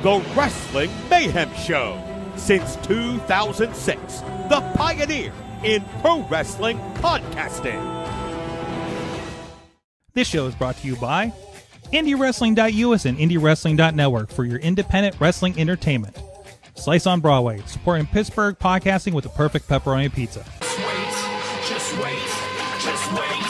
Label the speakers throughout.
Speaker 1: The Wrestling Mayhem Show. Since 2006, the pioneer in pro wrestling podcasting.
Speaker 2: This show is brought to you by IndyWrestling.us and IndyWrestling.network for your independent wrestling entertainment. Slice on Broadway, supporting Pittsburgh podcasting with the perfect pepperoni pizza.
Speaker 3: Just wait, just wait, just wait,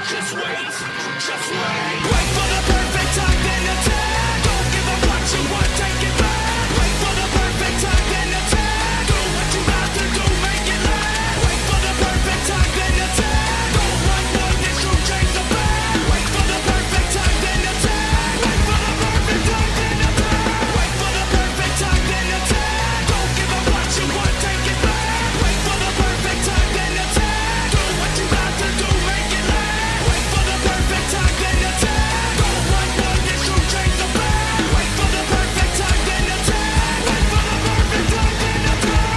Speaker 3: just wait, just wait. Wait for the perfect time, then attack. Don't give up what you want, take it back. Wait for the perfect time, then attack. Do what you got to do, make it last. Wait for the perfect time, then attack. Don't run, boy, this crew change the back. Wait for the perfect time, then attack. Wait for the perfect time, then attack. Wait for the perfect time, then attack. Don't give up what you want, take it back. Wait for the perfect time, then attack. Do what you got to do, make it last. Wait for the perfect time, then attack. Don't run, boy, this crew change the back. Wait for the perfect time, then attack. Wait for the perfect time, then attack.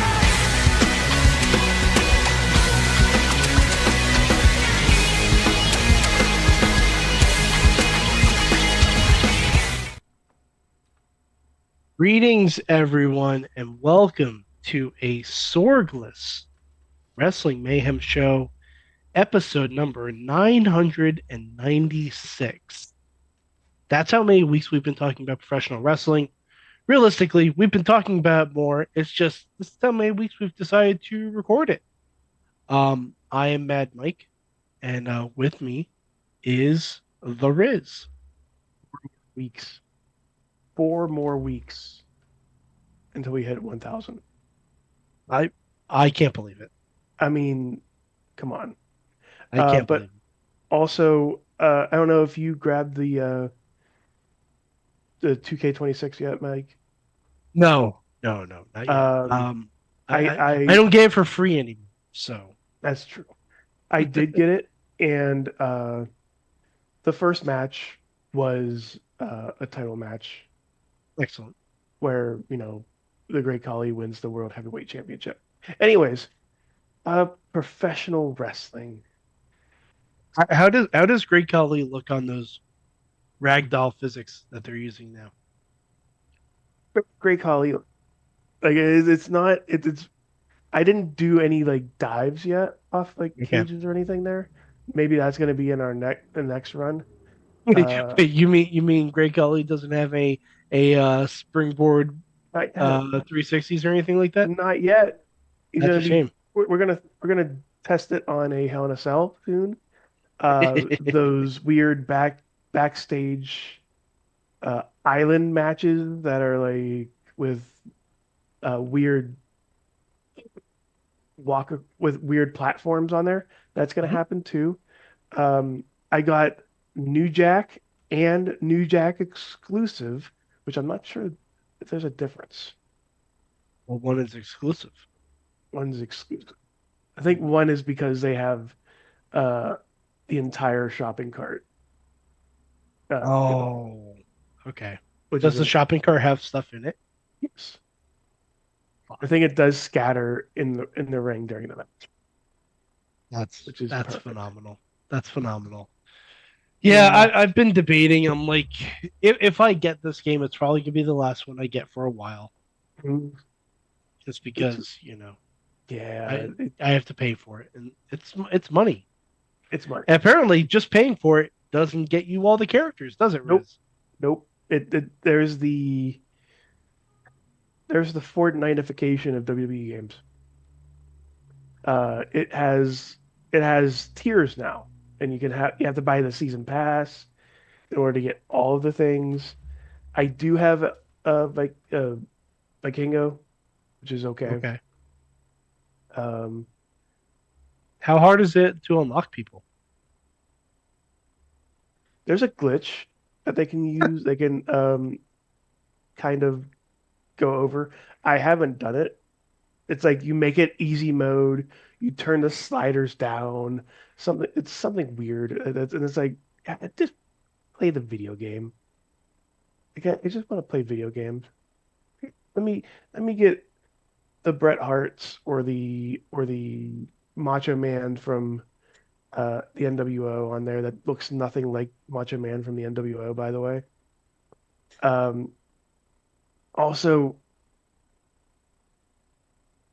Speaker 4: Greetings, everyone, and welcome to a Sorgless Wrestling Mayhem Show, episode number 996. That's how many weeks we've been talking about professional wrestling. Realistically, we've been talking about more. It's just this is how many weeks we've decided to record it. I am Mad Mike, and with me is The Riz.
Speaker 5: Weeks. 4 more weeks until we hit 1,000.
Speaker 4: I can't believe it.
Speaker 5: I mean, come on.
Speaker 4: I can't
Speaker 5: but
Speaker 4: believe it.
Speaker 5: Also, I don't know if you grabbed the 2K26 yet, Mike.
Speaker 4: No, not yet. I don't get it for free anymore. So
Speaker 5: That's true. I did get it, and the first match was a title match
Speaker 4: excellent.
Speaker 5: where, the Great Khali wins the World Heavyweight Championship. Anyways, professional wrestling.
Speaker 4: How does Great Khali look on those ragdoll physics that they're using now?
Speaker 5: Great Khali, like it's not it's. I didn't do any dives yet off
Speaker 4: Okay.
Speaker 5: cages or anything there. Maybe that's going to be in the next run.
Speaker 4: Wait, you mean Great Khali doesn't have a springboard
Speaker 5: Not yet.
Speaker 4: 360s or anything like that?
Speaker 5: Not yet. He's
Speaker 4: That's
Speaker 5: gonna
Speaker 4: a shame.
Speaker 5: We're gonna test it on a Hell in a Cell soon. Those weird backstage island matches that are with weird with weird platforms on there. That's gonna happen too. I got New Jack and New Jack exclusive, which I'm not sure if there's a difference.
Speaker 4: Well, one is exclusive.
Speaker 5: One's exclusive. I think one is because they have the entire shopping cart.
Speaker 4: Okay.
Speaker 5: Which
Speaker 4: Does
Speaker 5: is
Speaker 4: the shopping cart have stuff in it?
Speaker 5: yes. I think it does scatter in the ring during the match.
Speaker 4: That's
Speaker 5: perfect.
Speaker 4: phenomenal. That's phenomenal. Yeah, I've been debating. I'm like, if I get this game, it's probably gonna be the last one I get for a while, just because
Speaker 5: Yeah,
Speaker 4: I have to pay for it, and it's money.
Speaker 5: it's Mark.
Speaker 4: And apparently, just paying for it doesn't get you all the characters, does it,
Speaker 5: Nope.
Speaker 4: Riz?
Speaker 5: Nope. There's the Fortnite-ification of WWE games. It has tiers now, and you have to buy the season pass in order to get all of the things. I do have a Vikingo, which is okay.
Speaker 4: Okay.
Speaker 5: Um,
Speaker 4: How hard is it to unlock people?
Speaker 5: there's a glitch that they can use. They can kind of go over. I haven't done it. It's like you make it easy mode. You turn the sliders down. It's something weird. And it's like, just play the video game. I just want to play video games. Let me get the Bret Harts or the Macho Man from the NWO on there that looks nothing like Macho Man from the NWO, by the way. Also,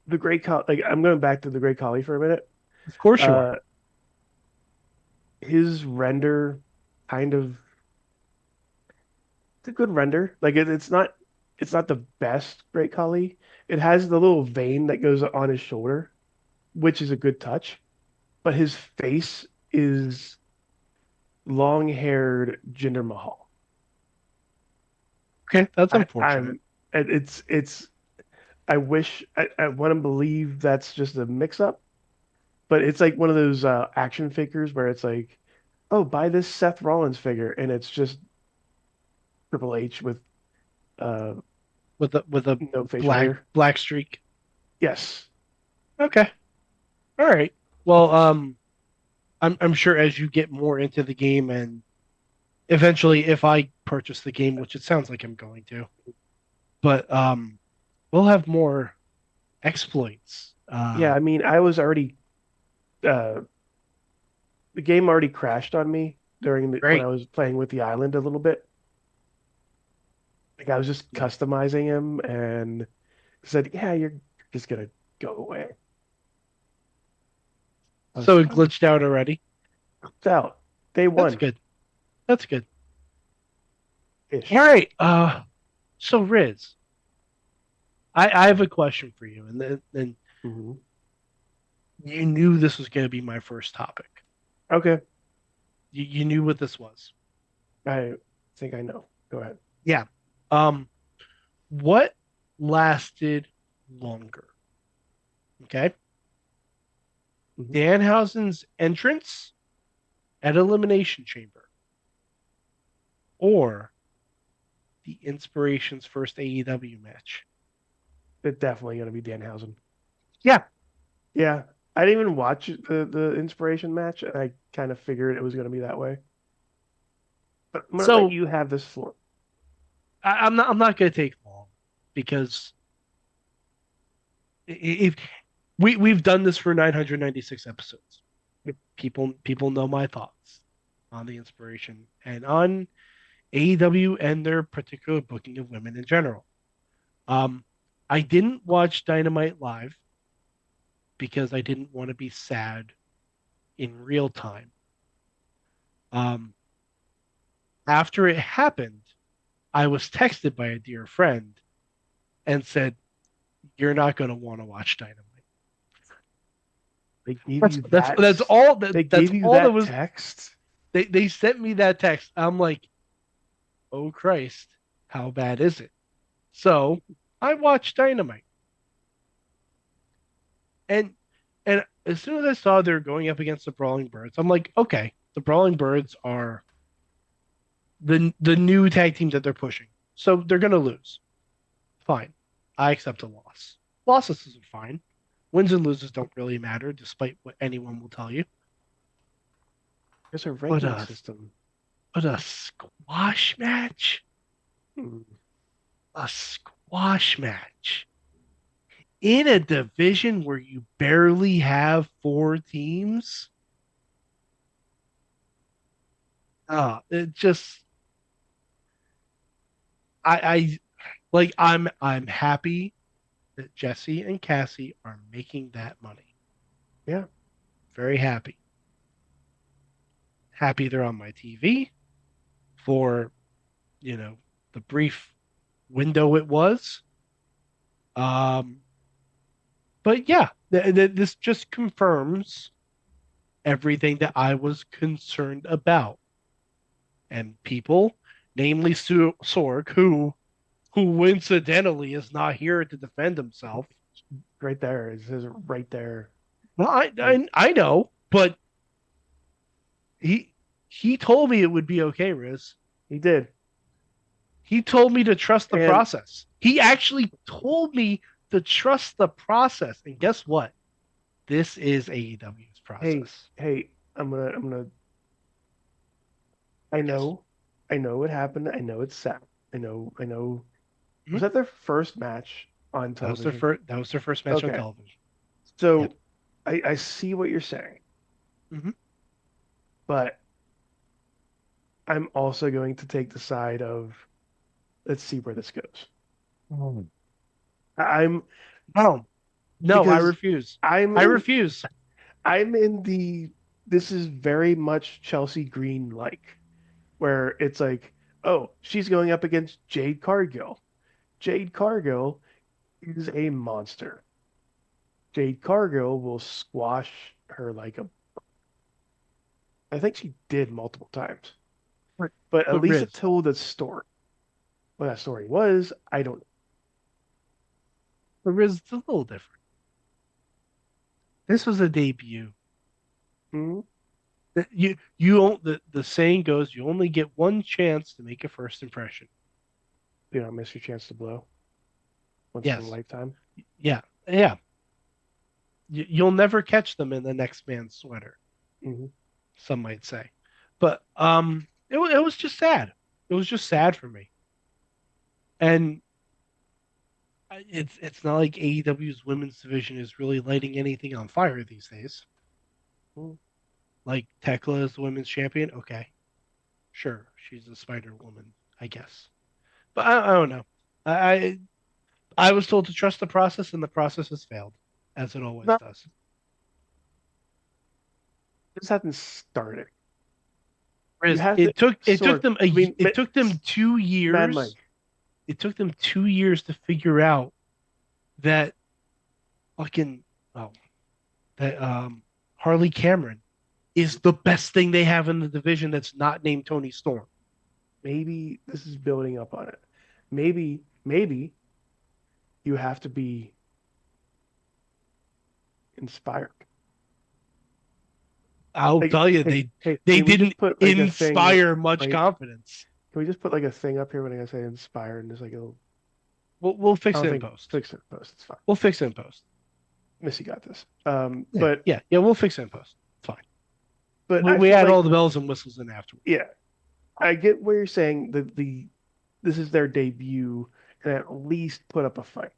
Speaker 5: the Great Khali, like I'm going back to the Great Khali for a minute.
Speaker 4: Of course you are.
Speaker 5: Uh, his render kind of it's a good render. Like it's not the best Great Khali. It has the little vein that goes on his shoulder, which is a good touch. But his face is long-haired Jinder Mahal.
Speaker 4: Okay, that's
Speaker 5: I,
Speaker 4: unfortunate.
Speaker 5: it's I wish I want to believe that's just a mix-up, but it's like one of those action figures where it's like, oh, buy this Seth Rollins figure, and it's just Triple H with uh
Speaker 4: With a
Speaker 5: no facial hair.
Speaker 4: black streak.
Speaker 5: Yes.
Speaker 4: Okay. All right. Well, I'm sure as you get more into the game and eventually if I purchase the game, which it sounds like I'm going to, but we'll have more exploits.
Speaker 5: Yeah, I mean, I was already uh the game already crashed on me during when I
Speaker 4: Great.
Speaker 5: was playing with the island a little bit. Like I was just customizing him and said, "Yeah, you're just gonna go away." I was
Speaker 4: So it glitched out already.
Speaker 5: out day
Speaker 4: That's
Speaker 5: one
Speaker 4: good. That's good.
Speaker 5: ish.
Speaker 4: All right. So Riz, I have a question for you, and then
Speaker 5: Hmm.
Speaker 4: you knew this was going to be my first topic.
Speaker 5: Okay,
Speaker 4: You knew what this was.
Speaker 5: I think I know. Go ahead.
Speaker 4: Yeah. Um, what lasted longer? Okay.
Speaker 5: Mhm.
Speaker 4: Danhausen's entrance at Elimination Chamber or the Inspiration's first AEW match?
Speaker 5: It's definitely gonna be Danhausen.
Speaker 4: Yeah.
Speaker 5: Yeah, I didn't even watch the inspiration match, and I kind of figured it was gonna be that way. But I'm gonna let
Speaker 4: So
Speaker 5: you have this floor.
Speaker 4: I'm not going to take long because if we've done this for 996 episodes. People know my thoughts on the Inspiration and on AEW and their particular booking of women in general. Um, I didn't watch Dynamite live because I didn't want to be sad in real time. Um, After it happened, I was texted by a dear friend and said, "You're not going to want to watch Dynamite."
Speaker 5: They gave
Speaker 4: That's
Speaker 5: you
Speaker 4: that's
Speaker 5: that.
Speaker 4: that's all
Speaker 5: They
Speaker 4: that's
Speaker 5: gave you
Speaker 4: all that
Speaker 5: that
Speaker 4: was.
Speaker 5: text.
Speaker 4: They sent me that text. I'm like, oh Christ, how bad is it? So I watched Dynamite, and and as soon as I saw they were going up against the Brawling Birds, I'm like, okay, the Brawling Birds are the new tag team that they're pushing, so they're gonna lose. Fine, I accept a loss. Losses are fine. Wins and loses don't really matter, despite what anyone will tell you.
Speaker 5: There's a
Speaker 4: But
Speaker 5: ranking system.
Speaker 4: a squash match,
Speaker 5: Hmm.
Speaker 4: a squash match in a division where you barely have four teams. It just I like I'm happy that Jesse and Cassie are making that money.
Speaker 5: Yeah,
Speaker 4: Very happy. Happy they're on my TV for, the brief window it was. Um, but yeah, this just confirms everything that I was concerned about. And people, namely Sorg, who incidentally is not here to defend himself.
Speaker 5: right there. It says it right there.
Speaker 4: Well, I know, but he he told me it would be okay, Riz.
Speaker 5: He did.
Speaker 4: He told me to trust the
Speaker 5: And
Speaker 4: process. He actually told me to trust the process. And guess what? This is AEW's
Speaker 5: hey,
Speaker 4: process.
Speaker 5: hey, I'm gonna. I know, I know what happened. I know it's sad. I know.
Speaker 4: Mhm.
Speaker 5: Was that their first match on
Speaker 4: That was their
Speaker 5: television?
Speaker 4: first. That was their first match on
Speaker 5: Okay.
Speaker 4: television.
Speaker 5: So
Speaker 4: Yep.
Speaker 5: I see what you're saying,
Speaker 4: Mhm.
Speaker 5: but I'm also going to take the side of let's see where this goes. I'm
Speaker 4: No, no, I
Speaker 5: because
Speaker 4: refuse.
Speaker 5: I'm
Speaker 4: I
Speaker 5: in,
Speaker 4: refuse.
Speaker 5: I'm in the this is very much Chelsea Green like, where it's like, oh, she's going up against Jade Cargill. Jade Cargill is a monster. Jade Cargill will squash her like a. I think she did multiple times,
Speaker 4: But,
Speaker 5: but at
Speaker 4: but
Speaker 5: least it
Speaker 4: Riz,
Speaker 5: told the story. What that story was, I don't
Speaker 4: it's a little different. This was a debut.
Speaker 5: know.
Speaker 4: The saying goes, you only get one chance to make a first impression.
Speaker 5: You don't miss your chance to blow once in a
Speaker 4: Yes.
Speaker 5: lifetime.
Speaker 4: Yeah. Yeah. You'll never catch them in the next man's sweater,
Speaker 5: Hmm.
Speaker 4: some might say. But it was just sad. It was just sad for me. And it's not like AEW's women's division is really lighting anything on fire these days.
Speaker 5: Mm.
Speaker 4: Like Tekla is the women's champion. Okay. Sure. She's a Spider Woman, I guess. But I don't know. I I was told to trust the process, and the process has failed, as it always
Speaker 5: No,
Speaker 4: does.
Speaker 5: this hasn't started. You
Speaker 4: Whereas
Speaker 5: have to
Speaker 4: it took
Speaker 5: sort.
Speaker 4: them
Speaker 5: I mean,
Speaker 4: it took them 2
Speaker 5: Mad
Speaker 4: years.
Speaker 5: Mike.
Speaker 4: It took them 2 years to figure out that fucking oh that Harley Cameron is the best thing they have in the division that's not named Tony Storm.
Speaker 5: Maybe this is building up on it. Maybe you have to be inspired.
Speaker 4: I'll
Speaker 5: Like,
Speaker 4: tell you, they
Speaker 5: can we just
Speaker 4: didn't
Speaker 5: put like a thing,
Speaker 4: inspire much
Speaker 5: like,
Speaker 4: confidence.
Speaker 5: Can we just put like a thing up here when I say inspire and just like a little,
Speaker 4: We'll
Speaker 5: I
Speaker 4: fix
Speaker 5: don't
Speaker 4: it in
Speaker 5: think
Speaker 4: post.
Speaker 5: fix it in post. It's fine.
Speaker 4: We'll fix it in post.
Speaker 5: Missy got this.
Speaker 4: Yeah,
Speaker 5: But
Speaker 4: yeah, we'll fix it in post. It's fine.
Speaker 5: but
Speaker 4: We
Speaker 5: I feel
Speaker 4: add
Speaker 5: like,
Speaker 4: all the bells and whistles in afterwards.
Speaker 5: yeah, I get what you're saying. The this is their debut and at least put up a fight.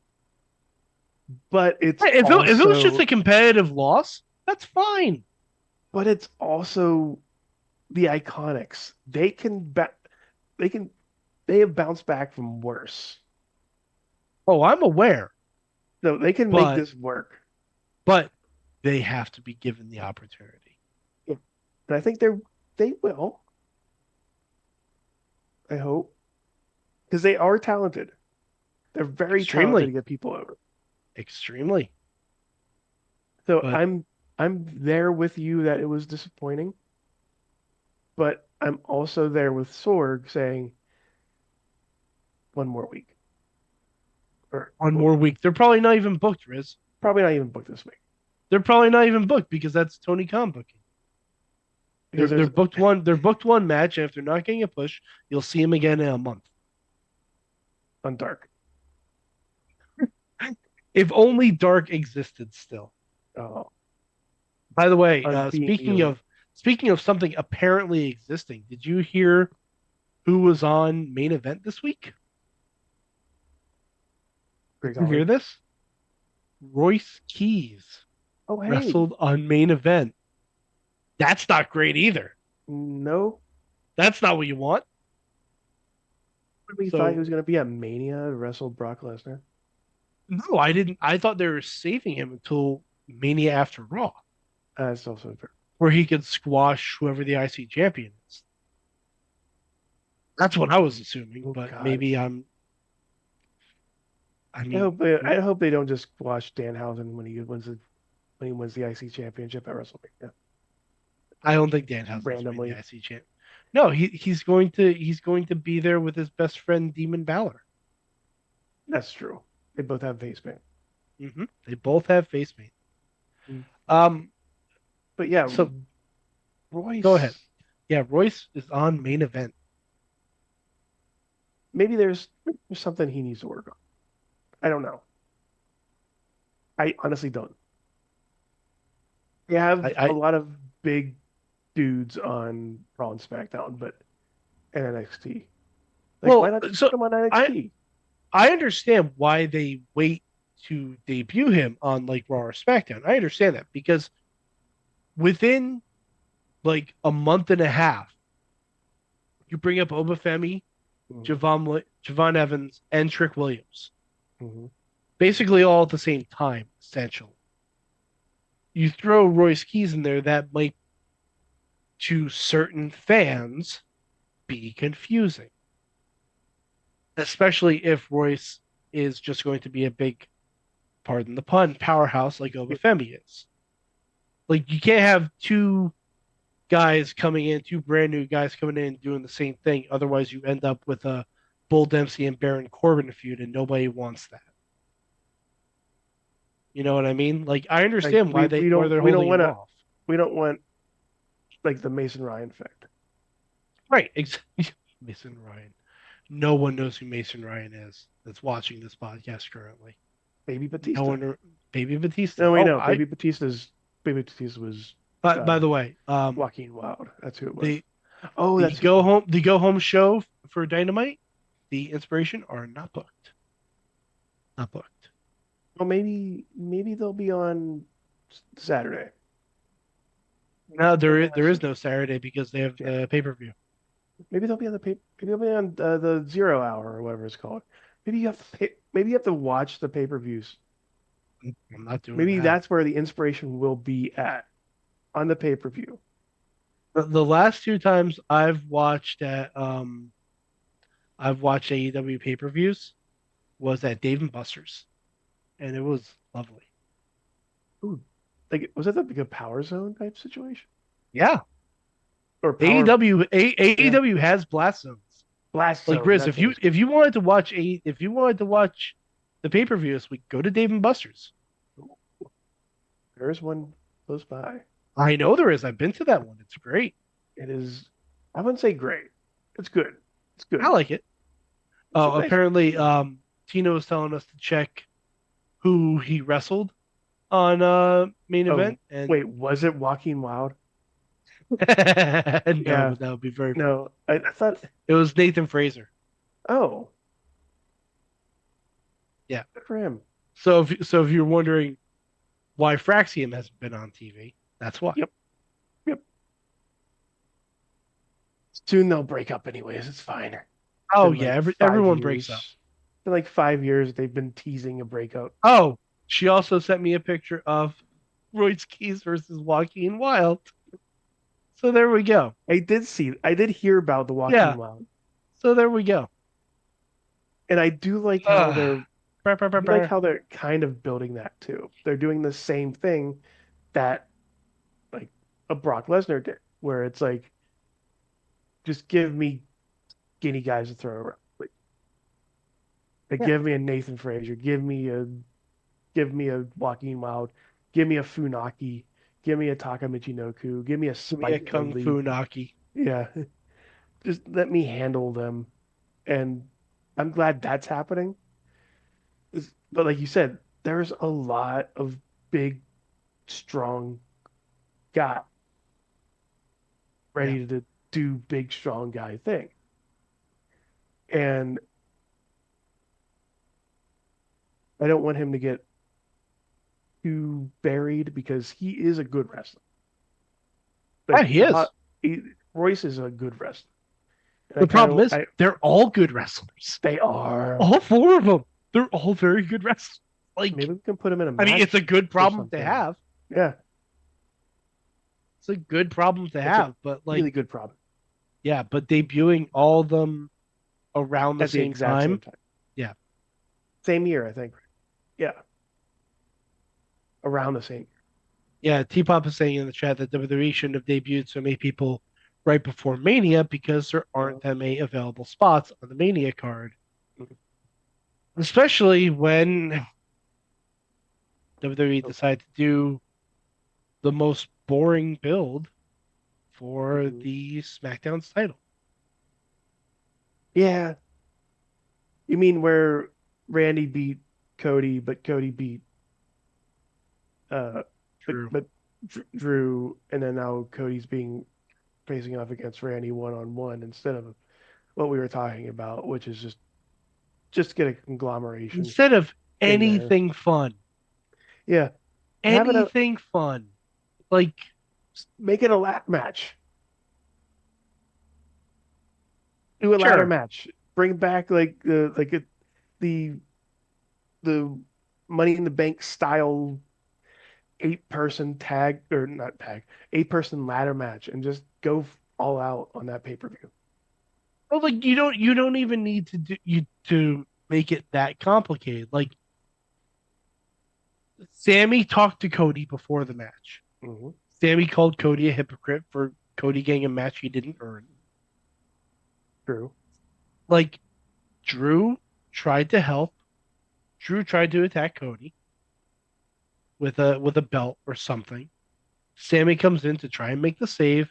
Speaker 5: But it's
Speaker 4: If it was just
Speaker 5: also
Speaker 4: a competitive loss, that's fine.
Speaker 5: but it's also the Iconics. They have bounced back from worse.
Speaker 4: Oh, I'm aware,
Speaker 5: So they can
Speaker 4: But-
Speaker 5: make this work.
Speaker 4: but they have to be given the opportunity.
Speaker 5: And I think they will. I hope. Because they are talented. They're very
Speaker 4: Extremely.
Speaker 5: talented to get people over.
Speaker 4: Extremely.
Speaker 5: So
Speaker 4: But-
Speaker 5: I'm there with you that it was disappointing. But I'm also there with Sorg saying one more week. Or
Speaker 4: One more week. They're probably not even booked, Riz.
Speaker 5: probably not even booked this week.
Speaker 4: They're probably not even booked because that's Tony Khan booking.
Speaker 5: Because
Speaker 4: They're booked one. They're booked one match, and if they're not getting a push, you'll see them again in a month.
Speaker 5: on Dark.
Speaker 4: If only Dark existed still.
Speaker 5: Oh,
Speaker 4: By the way,
Speaker 5: On being
Speaker 4: speaking of something apparently existing, did you hear who was on main event this week?
Speaker 5: Greg
Speaker 4: Did you hear
Speaker 5: Ollie.
Speaker 4: this? Royce Keys
Speaker 5: Oh, hey.
Speaker 4: wrestled on main event. That's not great either.
Speaker 5: No.
Speaker 4: That's not what you want.
Speaker 5: We
Speaker 4: So-
Speaker 5: thought he was going to be at Mania to wrestle Brock Lesnar.
Speaker 4: No, I didn't. I thought they were saving him until Mania after Raw,
Speaker 5: That's also fair.
Speaker 4: where he could squash whoever the IC champion is. That's what I was assuming,
Speaker 5: Oh,
Speaker 4: but
Speaker 5: God.
Speaker 4: maybe I mean,
Speaker 5: I hope they don't just squash Danhausen when he wins the IC championship at WrestleMania.
Speaker 4: I don't think Dan has
Speaker 5: Randomly.
Speaker 4: the IC champ. No, he's going to be there with his best friend Demon Balor.
Speaker 5: That's true. They both have face paint.
Speaker 4: Mm-hmm. They both have face paint.
Speaker 5: Mm. But yeah,
Speaker 4: So
Speaker 5: Royce.
Speaker 4: go ahead. Yeah, Royce is on main event.
Speaker 5: Maybe there's something he needs to work on. I don't know. I honestly don't. You have
Speaker 4: I-
Speaker 5: a lot of big dudes on Raw and SmackDown, but and NXT. Like,
Speaker 4: Well,
Speaker 5: why not just
Speaker 4: so
Speaker 5: put him on NXT?
Speaker 4: I understand why they wait to debut him on like Raw or SmackDown. I understand that because within like a month and a half, you bring up Obafemi,
Speaker 5: Mhm.
Speaker 4: Javon Evans, and Trick Williams.
Speaker 5: Mhm.
Speaker 4: basically all at the same time, essentially. You throw Royce Keys in there, that might, to certain fans, be confusing, especially if Royce is just going to be a big, pardon the pun, powerhouse like Obafemi is. Like, you can't have two guys coming in, two brand new guys coming in and doing the same thing. Otherwise, you end up with a Bull Dempsey and Baron Corbin feud, and nobody wants that. You know what I mean? Like, I
Speaker 5: Like
Speaker 4: understand why they're
Speaker 5: we don't
Speaker 4: holding
Speaker 5: want
Speaker 4: him
Speaker 5: to
Speaker 4: off.
Speaker 5: we don't want like the Mason Ryan effect.
Speaker 4: Right. Mason Ryan. No one knows who Mason Ryan is that's watching this podcast currently.
Speaker 5: Baby
Speaker 4: No
Speaker 5: Batista.
Speaker 4: one. Baby Batista.
Speaker 5: No, we
Speaker 4: Oh,
Speaker 5: know. Baby Batista was
Speaker 4: by the way,
Speaker 5: Joaquin Wild. That's who it was.
Speaker 4: the
Speaker 5: Oh,
Speaker 4: the
Speaker 5: that's
Speaker 4: go home show for Dynamite, the inspiration are not booked. Not booked.
Speaker 5: well, maybe they'll be on Saturday.
Speaker 4: No, there is no Saturday because they have the pay per view.
Speaker 5: Maybe they'll be on maybe they'll be on the 0 hour or whatever it's called. Maybe you have to watch the pay-per-views.
Speaker 4: I'm not doing
Speaker 5: Maybe
Speaker 4: that.
Speaker 5: that's where the inspiration will be at on the pay-per-view.
Speaker 4: The last two times I've watched AEW pay per views was at Dave and Buster's, and it was lovely.
Speaker 5: Ooh, like was that like a Power Zone type situation
Speaker 4: Yeah,
Speaker 5: or Power
Speaker 4: AEW has blast zones.
Speaker 5: Blast
Speaker 4: Like
Speaker 5: Zone?
Speaker 4: Riz,
Speaker 5: That's what it's
Speaker 4: if you wanted to watch the pay per view this week, go to Dave and Buster's.
Speaker 5: called. There's one close by.
Speaker 4: I know there is. I've been to that one. It's great.
Speaker 5: It is. I wouldn't say great. It's good. It's good.
Speaker 4: I like it.
Speaker 5: It's a
Speaker 4: Oh,
Speaker 5: nice-
Speaker 4: apparently, Tino was telling us to check who he wrestled on main event. And
Speaker 5: Wait, was it Joaquin Wild?
Speaker 4: no,
Speaker 5: Yeah.
Speaker 4: but that would be very.
Speaker 5: No, I thought.
Speaker 4: It was Nathan Fraser.
Speaker 5: Oh,
Speaker 4: Yeah.
Speaker 5: good for him.
Speaker 4: So if you're wondering why Fraxium hasn't been on TV, that's why.
Speaker 5: Yep. Soon they'll break up, anyways. It's fine.
Speaker 4: Oh
Speaker 5: Been
Speaker 4: yeah,
Speaker 5: like 5
Speaker 4: everyone
Speaker 5: years.
Speaker 4: breaks up.
Speaker 5: Been like 5 years they've been teasing a breakup.
Speaker 4: Oh, she also sent me a picture of Royce Keys versus Joaquin Wild. So there we go.
Speaker 5: I did hear about the Joaquin
Speaker 4: Yeah.
Speaker 5: Wild,
Speaker 4: So there we go.
Speaker 5: and I do like how
Speaker 4: Brr, brr, brr,
Speaker 5: I
Speaker 4: brr.
Speaker 5: like how they're kind of building that too. They're doing the same thing that like a Brock Lesnar did, where it's like, just give me skinny guys to throw around. Like,
Speaker 4: Yeah.
Speaker 5: give me a Nathan Frazier, give me a Joaquin Wild, give me a Funaki, give me a Taka Michinoku, give me a
Speaker 4: Give me a
Speaker 5: Spike
Speaker 4: Kung
Speaker 5: Dudley.
Speaker 4: Fu Naki.
Speaker 5: Yeah. Just let me handle them. And I'm glad that's happening. But like you said, there's a lot of big, strong guy ready to do big, strong guy thing. And I don't want him to get too buried because he is a good wrestler.
Speaker 4: Yeah, he is.
Speaker 5: Royce is a good wrestler. And
Speaker 4: The problem is they're all good wrestlers.
Speaker 5: they are.
Speaker 4: All four of them. They're all very good wrestlers. Like,
Speaker 5: Maybe we can put him in a
Speaker 4: I mean,
Speaker 5: match
Speaker 4: it's a good problem to
Speaker 5: something.
Speaker 4: have.
Speaker 5: Yeah,
Speaker 4: It's a good problem to
Speaker 5: It's a
Speaker 4: have, but like,
Speaker 5: really good problem.
Speaker 4: yeah, but debuting all of them around the
Speaker 5: At the
Speaker 4: same
Speaker 5: exact
Speaker 4: time.
Speaker 5: same time.
Speaker 4: Yeah.
Speaker 5: Same year, I think. Yeah. Around the same year.
Speaker 4: Yeah, T-Pop is saying in the chat that WWE shouldn't have debuted so many people right before Mania because there aren't that many available spots on the Mania card. Especially when WWE decided to do the most boring build for
Speaker 5: Mhm.
Speaker 4: the SmackDown's title.
Speaker 5: Yeah. You mean where Randy beat Cody, but Cody beat
Speaker 4: True.
Speaker 5: but Drew, and then now Cody's facing off against Randy one-on-one instead of what we were talking about, which is just get a conglomeration.
Speaker 4: Instead of
Speaker 5: in there.
Speaker 4: anything fun.
Speaker 5: Yeah. Have it a-
Speaker 4: Anything fun. Like,
Speaker 5: Make it a lap match. Do a
Speaker 4: Sure.
Speaker 5: ladder match. Bring back like the the Money in the Bank style 8-person tag or not tag 8-person ladder match and just go all out on that pay-per-view.
Speaker 4: Well, like you don't even need to make it that complicated. Like Sammy talked to Cody before the match.
Speaker 5: Mm-hmm.
Speaker 4: Sammy called Cody a hypocrite for Cody getting a match he didn't earn.
Speaker 5: True.
Speaker 4: Like Drew tried to help. Drew tried to attack Cody with a belt or something. Sammy comes in to try and make the save,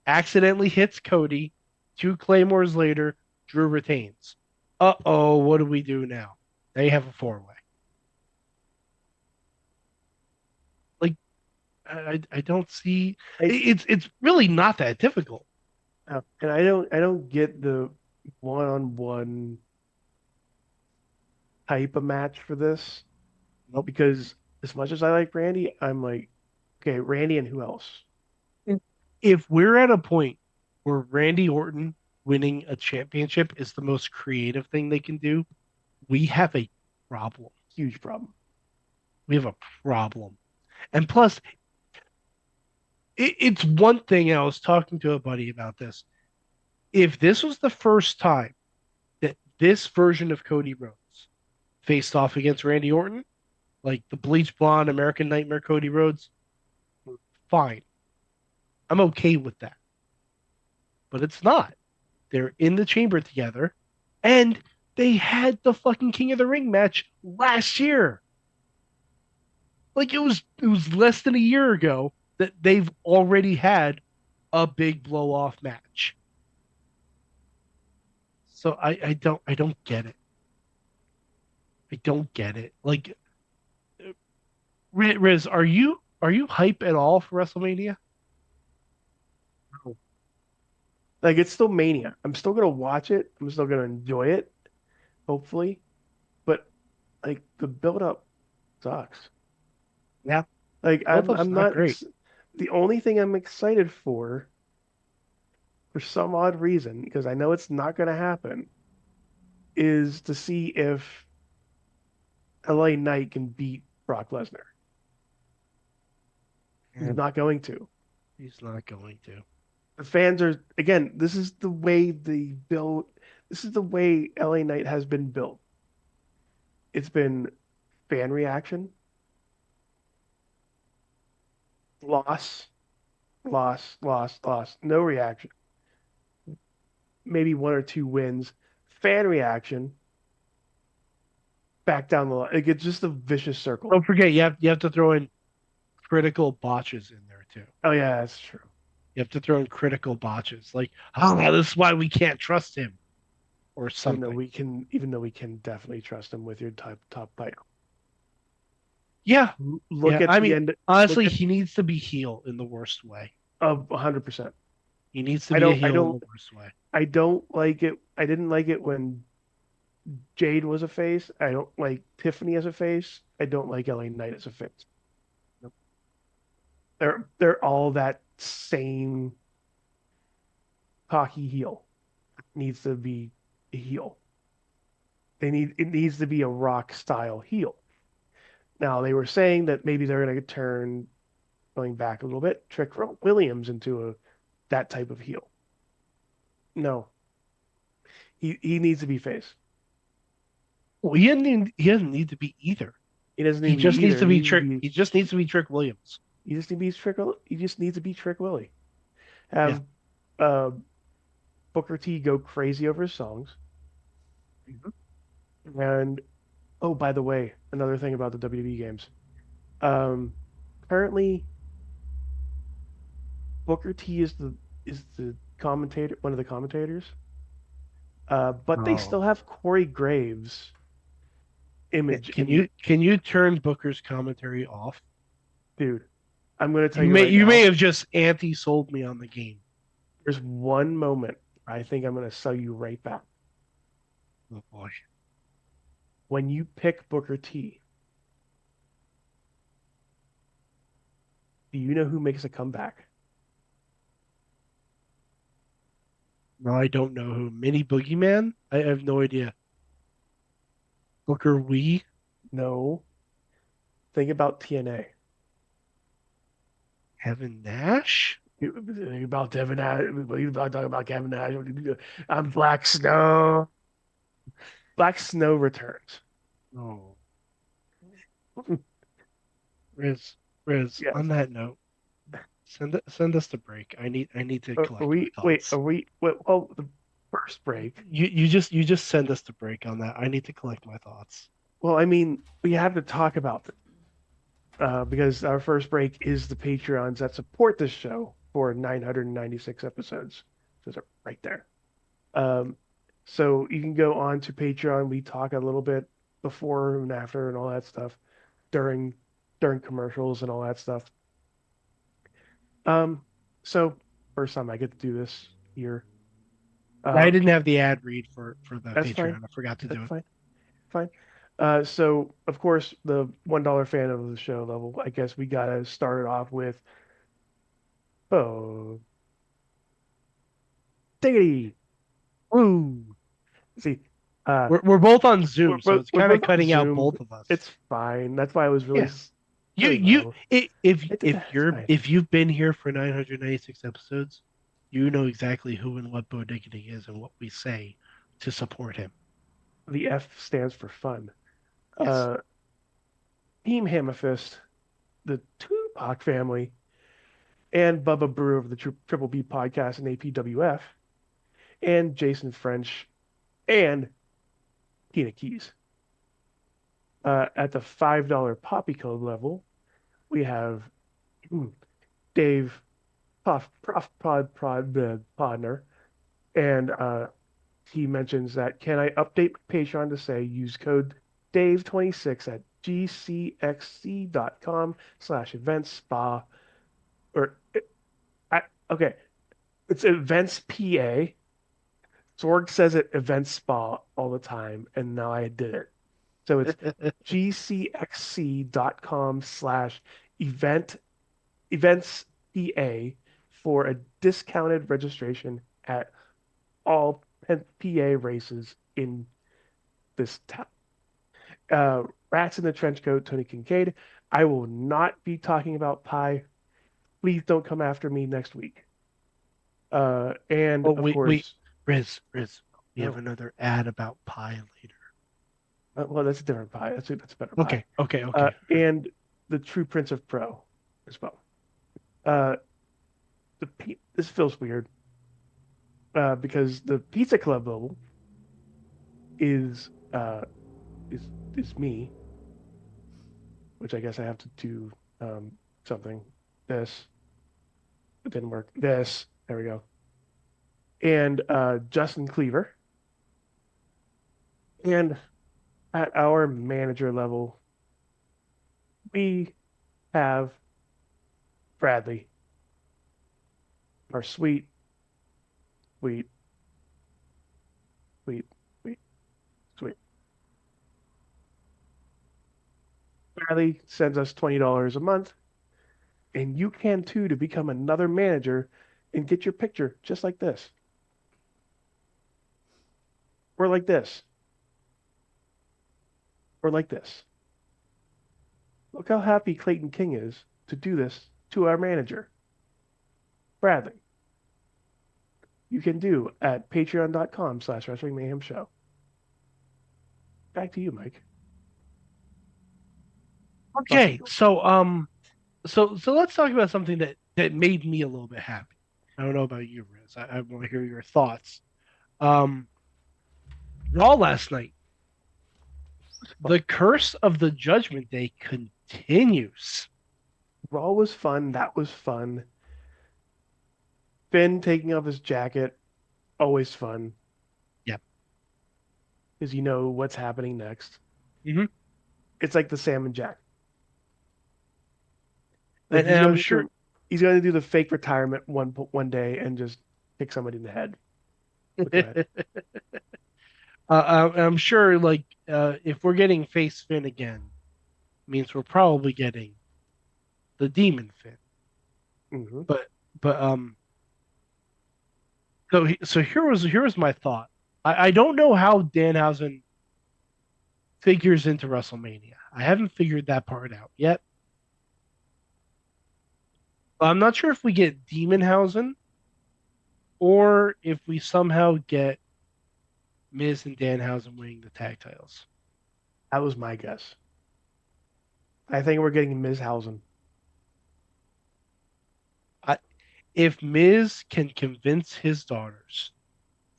Speaker 4: accidentally hits Cody. 2 claymores later, Drew retains. Uh-oh, what do we do now? They have a 4-way. Like I don't see it's really not that difficult.
Speaker 5: And I don't get the one-on-one type of match for this.
Speaker 4: Nope.
Speaker 5: Because as much as I like Randy, I'm like, okay, Randy and who else?
Speaker 4: If we're at a point where Randy Orton winning a championship is the most creative thing they can do, we have a problem.
Speaker 5: Huge problem.
Speaker 4: We have a problem. And plus, it's one thing, I was talking to a buddy about this. If this was the first time that this version of Cody Rhodes faced off against Randy Orton, like the bleach blonde American Nightmare Cody Rhodes, fine. I'm okay with that. But it's not. They're in the chamber together, and they had the fucking King of the Ring match last year. Like it was less than a year ago that they've already had a big blow off match. So I don't get it. I don't get it. Like Riz, are you hype at all for WrestleMania?
Speaker 5: Like it's still Mania. I'm still gonna watch it. I'm still gonna enjoy it, hopefully. But like the build up sucks.
Speaker 4: Yeah.
Speaker 5: Like
Speaker 4: Build-up's
Speaker 5: I'm
Speaker 4: not
Speaker 5: not
Speaker 4: great.
Speaker 5: the only thing I'm excited for some odd reason, because I know it's not gonna happen, is to see if LA Knight can beat Brock Lesnar. He's not going to.
Speaker 4: He's not going to.
Speaker 5: The fans are again, this is the way they build this is the way LA Knight has been built. It's been fan reaction, loss, loss, loss, loss, no reaction. Maybe 1 or 2 wins, fan reaction, back down the line. Like it's just a vicious circle.
Speaker 4: Don't forget you have to throw in critical botches in there too.
Speaker 5: Oh yeah, that's true.
Speaker 4: You have to throw in critical botches. Like, oh, this is why we can't trust him. Or something.
Speaker 5: Even though we can definitely trust him with your top title.
Speaker 4: Yeah.
Speaker 5: Look
Speaker 4: Yeah,
Speaker 5: at
Speaker 4: I
Speaker 5: the
Speaker 4: mean,
Speaker 5: end
Speaker 4: honestly,
Speaker 5: look at-
Speaker 4: he needs to be heel in the worst way.
Speaker 5: of 100%.
Speaker 4: He needs to
Speaker 5: I
Speaker 4: be a
Speaker 5: don't- I
Speaker 4: heel in
Speaker 5: don't-
Speaker 4: the worst way.
Speaker 5: I don't like it. I didn't like it when Jade was a face. I don't like Tiffany as a face. I don't like LA Knight as a face.
Speaker 4: Nope.
Speaker 5: They're all that same cocky heel. Needs to be a heel. It needs to be a Rock style heel. Now they were saying that maybe they're going to turn, going back a little bit, Trick Williams into that type of heel. No, he needs to be face.
Speaker 4: Well, he doesn't need to be either.
Speaker 5: He doesn't
Speaker 4: He
Speaker 5: need
Speaker 4: just
Speaker 5: to
Speaker 4: needs
Speaker 5: either.
Speaker 4: to be
Speaker 5: He needs
Speaker 4: Trick. He just needs to be Trick Williams.
Speaker 5: He just needs to be Trick. He just needs to be Trick Willie. Have Booker T go crazy over his songs. And oh, by the way, another thing about the WWE games. Currently, Booker T is the commentator, one of the commentators. But they
Speaker 4: Oh.
Speaker 5: still have Corey Graves' image.
Speaker 4: Can you turn Booker's commentary off?
Speaker 5: Dude, I'm going to tell
Speaker 4: You
Speaker 5: you
Speaker 4: may
Speaker 5: right
Speaker 4: you
Speaker 5: now,
Speaker 4: may have just anti-sold me on the game.
Speaker 5: there's one moment I think I'm going to sell you right back.
Speaker 4: Oh boy.
Speaker 5: When you pick Booker T, do you know who makes a comeback?
Speaker 4: No, I don't know who. Mini Boogeyman? I have no idea. Booker Wee?
Speaker 5: No. Think about TNA.
Speaker 4: Kevin Nash?
Speaker 5: Think about Devin Nash. You talking about Kevin Nash. I'm Black Snow. Black Snow returns.
Speaker 4: Oh, Riz.
Speaker 5: Yes.
Speaker 4: On that note, send us the break. I need to
Speaker 5: Are
Speaker 4: collect my
Speaker 5: we? Wait.
Speaker 4: thoughts.
Speaker 5: Are we? Wait, well, the first break.
Speaker 4: You just send us the break on that. I need to collect my thoughts.
Speaker 5: Well, I mean, we have to talk about it because our first break is the Patreons that support this show for 996 episodes. Those are right there. Um, so you can go on to Patreon. We talk a little bit before and after and all that stuff during commercials and all that stuff. Um, so first time I get to do this here.
Speaker 4: I didn't have the ad read for the
Speaker 5: That's
Speaker 4: Patreon.
Speaker 5: fine.
Speaker 4: I forgot to do
Speaker 5: That's
Speaker 4: it.
Speaker 5: fine. Fine. So of course the $1 fan of the show level, I guess we gotta start it off with oh diggity.
Speaker 4: Ooh.
Speaker 5: See,
Speaker 4: We're both on Zoom, so it's
Speaker 5: we're
Speaker 4: kind of
Speaker 5: both on
Speaker 4: cutting out
Speaker 5: Zoom.
Speaker 4: both of us.
Speaker 5: It's fine. That's why I was really
Speaker 4: Yeah. You
Speaker 5: low. Fine.
Speaker 4: if you've been here for 996 episodes, you know exactly who and what Bodicity is and what we say to support him.
Speaker 5: The F stands for fun.
Speaker 4: Yes.
Speaker 5: Team Hammerfist, the Tupac family, and Bubba Brewer of the Triple B podcast and APWF, and Jason French and Tina Keys. At the $5 Poppy Code level, we have Dave Prof Podner, and he mentions that can I update Patreon to say use code Dave26 at gcxc.com/events spa or okay, it's events PA. Sorg says it events spa all the time, and now I did it. So it's gcxc.com/events PA for a discounted registration at all PA races in this town. Rats in the Trench Coat, Tony Kincaid. I will not be talking about pie. Please don't come after me next week. And
Speaker 4: Oh,
Speaker 5: of
Speaker 4: wait,
Speaker 5: course,
Speaker 4: Riz. We have
Speaker 5: No.
Speaker 4: another ad about pie later.
Speaker 5: well, that's a different pie. That's a better pie.
Speaker 4: Okay.
Speaker 5: And the True Prince of Pro as well. This feels weird because the Pizza Club level is me, which I guess I have to do something. This it didn't work. This there we go. And Justin Cleaver, and at our manager level, we have Bradley, our sweet, sweet, sweet, sweet, sweet. Bradley sends us $20 a month, and you can too to become another manager and get your picture just like this. Or like this. Or like this. Look how happy Clayton King is to do this to our manager, Bradley. You can do at patreon.com/Wrestling Mayhem Show. Back to you, Mike.
Speaker 4: Okay, so let's talk about something that made me a little bit happy. I don't know about you, Riz. I want to hear your thoughts. Raw last night. The curse of the Judgment Day continues.
Speaker 5: Raw was fun. That was fun. Finn taking off his jacket, always fun.
Speaker 4: Yep.
Speaker 5: Because you know what's happening next.
Speaker 4: Mm-hmm.
Speaker 5: It's like the Salmon Jack.
Speaker 4: And I'm sure
Speaker 5: he's going to do the fake retirement one day and just kick somebody in the head. With the head.
Speaker 4: I'm sure, like, if we're getting face Finn again, means we're probably getting the Demon Finn.
Speaker 5: Mhm.
Speaker 4: But so here was my thought. I don't know how Danhausen figures into WrestleMania. I haven't figured that part out yet. But I'm not sure if we get Demonhausen or if we somehow get Miz and Danhausen winning the tag titles.
Speaker 5: That was my guess. I think we're getting Mizhausen.
Speaker 4: If Miz can convince his daughters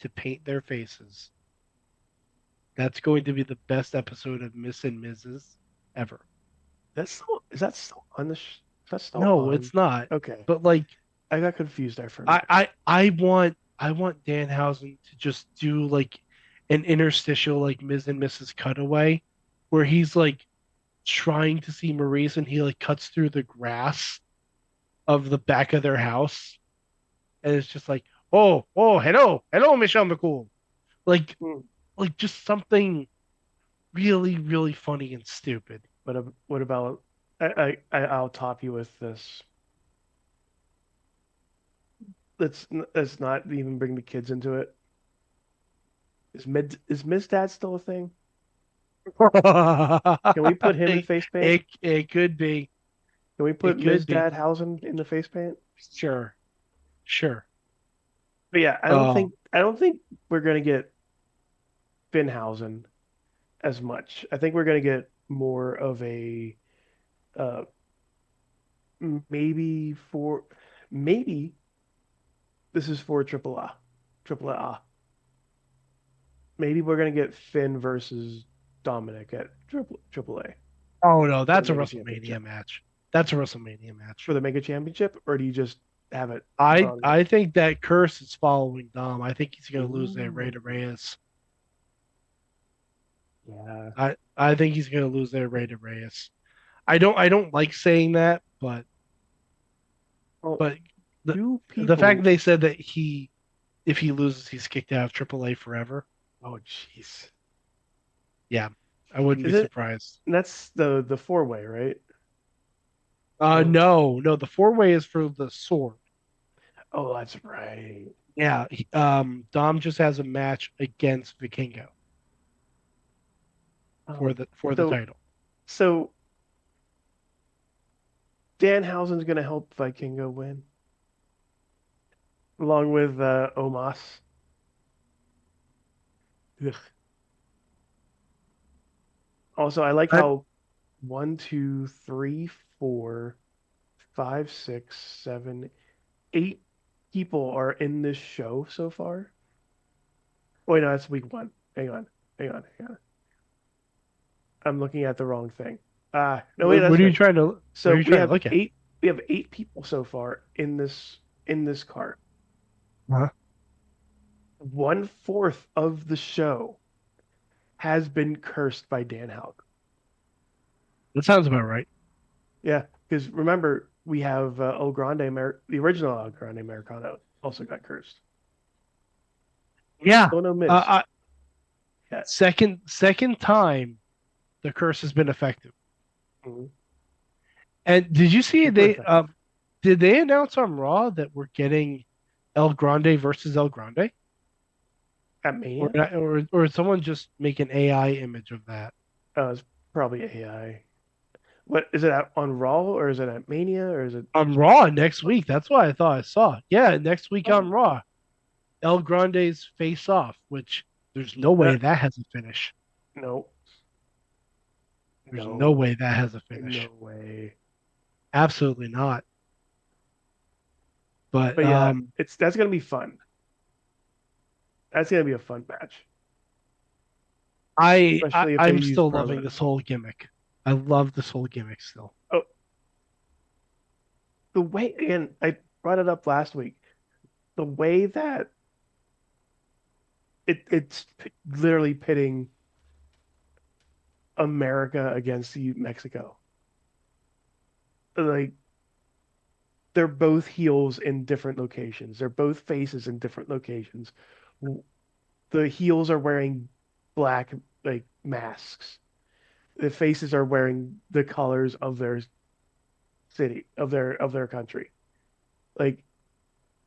Speaker 4: to paint their faces, that's going to be the best episode of Miss and Mrs. ever.
Speaker 5: Is that still on the? Is that still
Speaker 4: No,
Speaker 5: on?
Speaker 4: it's not.
Speaker 5: Okay,
Speaker 4: But like,
Speaker 5: I got confused there for a minute.
Speaker 4: I want Danhausen to just do like an interstitial like Ms. and Mrs. Cutaway, where he's like trying to see Maurice and he like cuts through the grass of the back of their house, and it's just like, hello, Michelle McCool, like
Speaker 5: Hmm.
Speaker 4: like just something really really funny and stupid.
Speaker 5: What about? I'll top you with this. Let's not even bring the kids into it. Is Miss Dad still a thing? Can we put him in face paint?
Speaker 4: It could be.
Speaker 5: Can we put
Speaker 4: It
Speaker 5: Ms.
Speaker 4: could be.
Speaker 5: Dadhausen in the face paint?
Speaker 4: Sure. Sure.
Speaker 5: But yeah, I don't think we're gonna get Finhausen as much. I think we're gonna get more of a uh maybe for maybe this is for Triple A. Maybe we're gonna get Finn versus Dominic at Triple A
Speaker 4: Oh no, that's a
Speaker 5: Mega
Speaker 4: WrestleMania
Speaker 5: Championship.
Speaker 4: match. That's a WrestleMania match.
Speaker 5: For the Mega Championship, or do you just have it
Speaker 4: I
Speaker 5: on?
Speaker 4: I think that Curse is following Dom. I think he's gonna lose that Rey
Speaker 5: Ooh.
Speaker 4: to Reyes.
Speaker 5: Yeah.
Speaker 4: I think he's gonna lose that Rey to Reyes. I don't like saying that, but
Speaker 5: Well,
Speaker 4: but the
Speaker 5: two
Speaker 4: the fact
Speaker 5: people.
Speaker 4: they said that if he loses he's kicked out of AAA forever.
Speaker 5: Oh, jeez.
Speaker 4: Yeah, I wouldn't
Speaker 5: Is
Speaker 4: be
Speaker 5: it?
Speaker 4: surprised.
Speaker 5: That's the four-way, right?
Speaker 4: No, the four way is for the sword.
Speaker 5: Oh, that's right.
Speaker 4: Yeah, Dom just has a match against Vikingo
Speaker 5: Oh,
Speaker 4: for the
Speaker 5: so
Speaker 4: title.
Speaker 5: so Danhausen's gonna help Vikingo win, along with Omos. Ugh. Also, I like
Speaker 4: I,
Speaker 5: how 8 people are in this show so far. Oh, wait, no, that's week one. Hang on. I'm looking at the wrong thing. No, wait,
Speaker 4: what
Speaker 5: that's
Speaker 4: are you
Speaker 5: right.
Speaker 4: trying to what
Speaker 5: So
Speaker 4: are you trying to look at?
Speaker 5: we have 8 people so far in this card.
Speaker 4: Huh?
Speaker 5: 1/4 of the show has been cursed by Dan Houck.
Speaker 4: That sounds about right.
Speaker 5: Yeah, because remember we have El Grande, the original El Grande Americano also got cursed.
Speaker 4: Yeah.
Speaker 5: Oh no, Miz. Yeah.
Speaker 4: Second time the curse has been effective.
Speaker 5: Mhm.
Speaker 4: And did you see
Speaker 5: Super effective.
Speaker 4: did they announce on Raw that we're getting El Grande versus El Grande?
Speaker 5: At
Speaker 4: Or
Speaker 5: Mania?
Speaker 4: or did someone just make an AI image of that?
Speaker 5: It's probably AI. What is it on Raw or is it at Mania or is it?
Speaker 4: On Raw next week. That's what I thought I saw. Yeah, next week on
Speaker 5: Oh,
Speaker 4: Raw. El Grande's face off, which there's no way
Speaker 5: uh,
Speaker 4: that has a finish.
Speaker 5: no,
Speaker 4: There's
Speaker 5: no,
Speaker 4: no way that has a finish.
Speaker 5: no way.
Speaker 4: Absolutely not. But
Speaker 5: But yeah, that's gonna be fun. That's gonna be a fun match, especially if they
Speaker 4: I'm
Speaker 5: use
Speaker 4: still
Speaker 5: Barlow.
Speaker 4: loving this whole gimmick. I love this whole gimmick still.
Speaker 5: Oh, the way again, I brought it up last week. The way that it's literally pitting America against Mexico. Like they're both heels in different locations. They're both faces in different locations. The heels are wearing black like masks. The faces are wearing the colors of their city, of their country. Like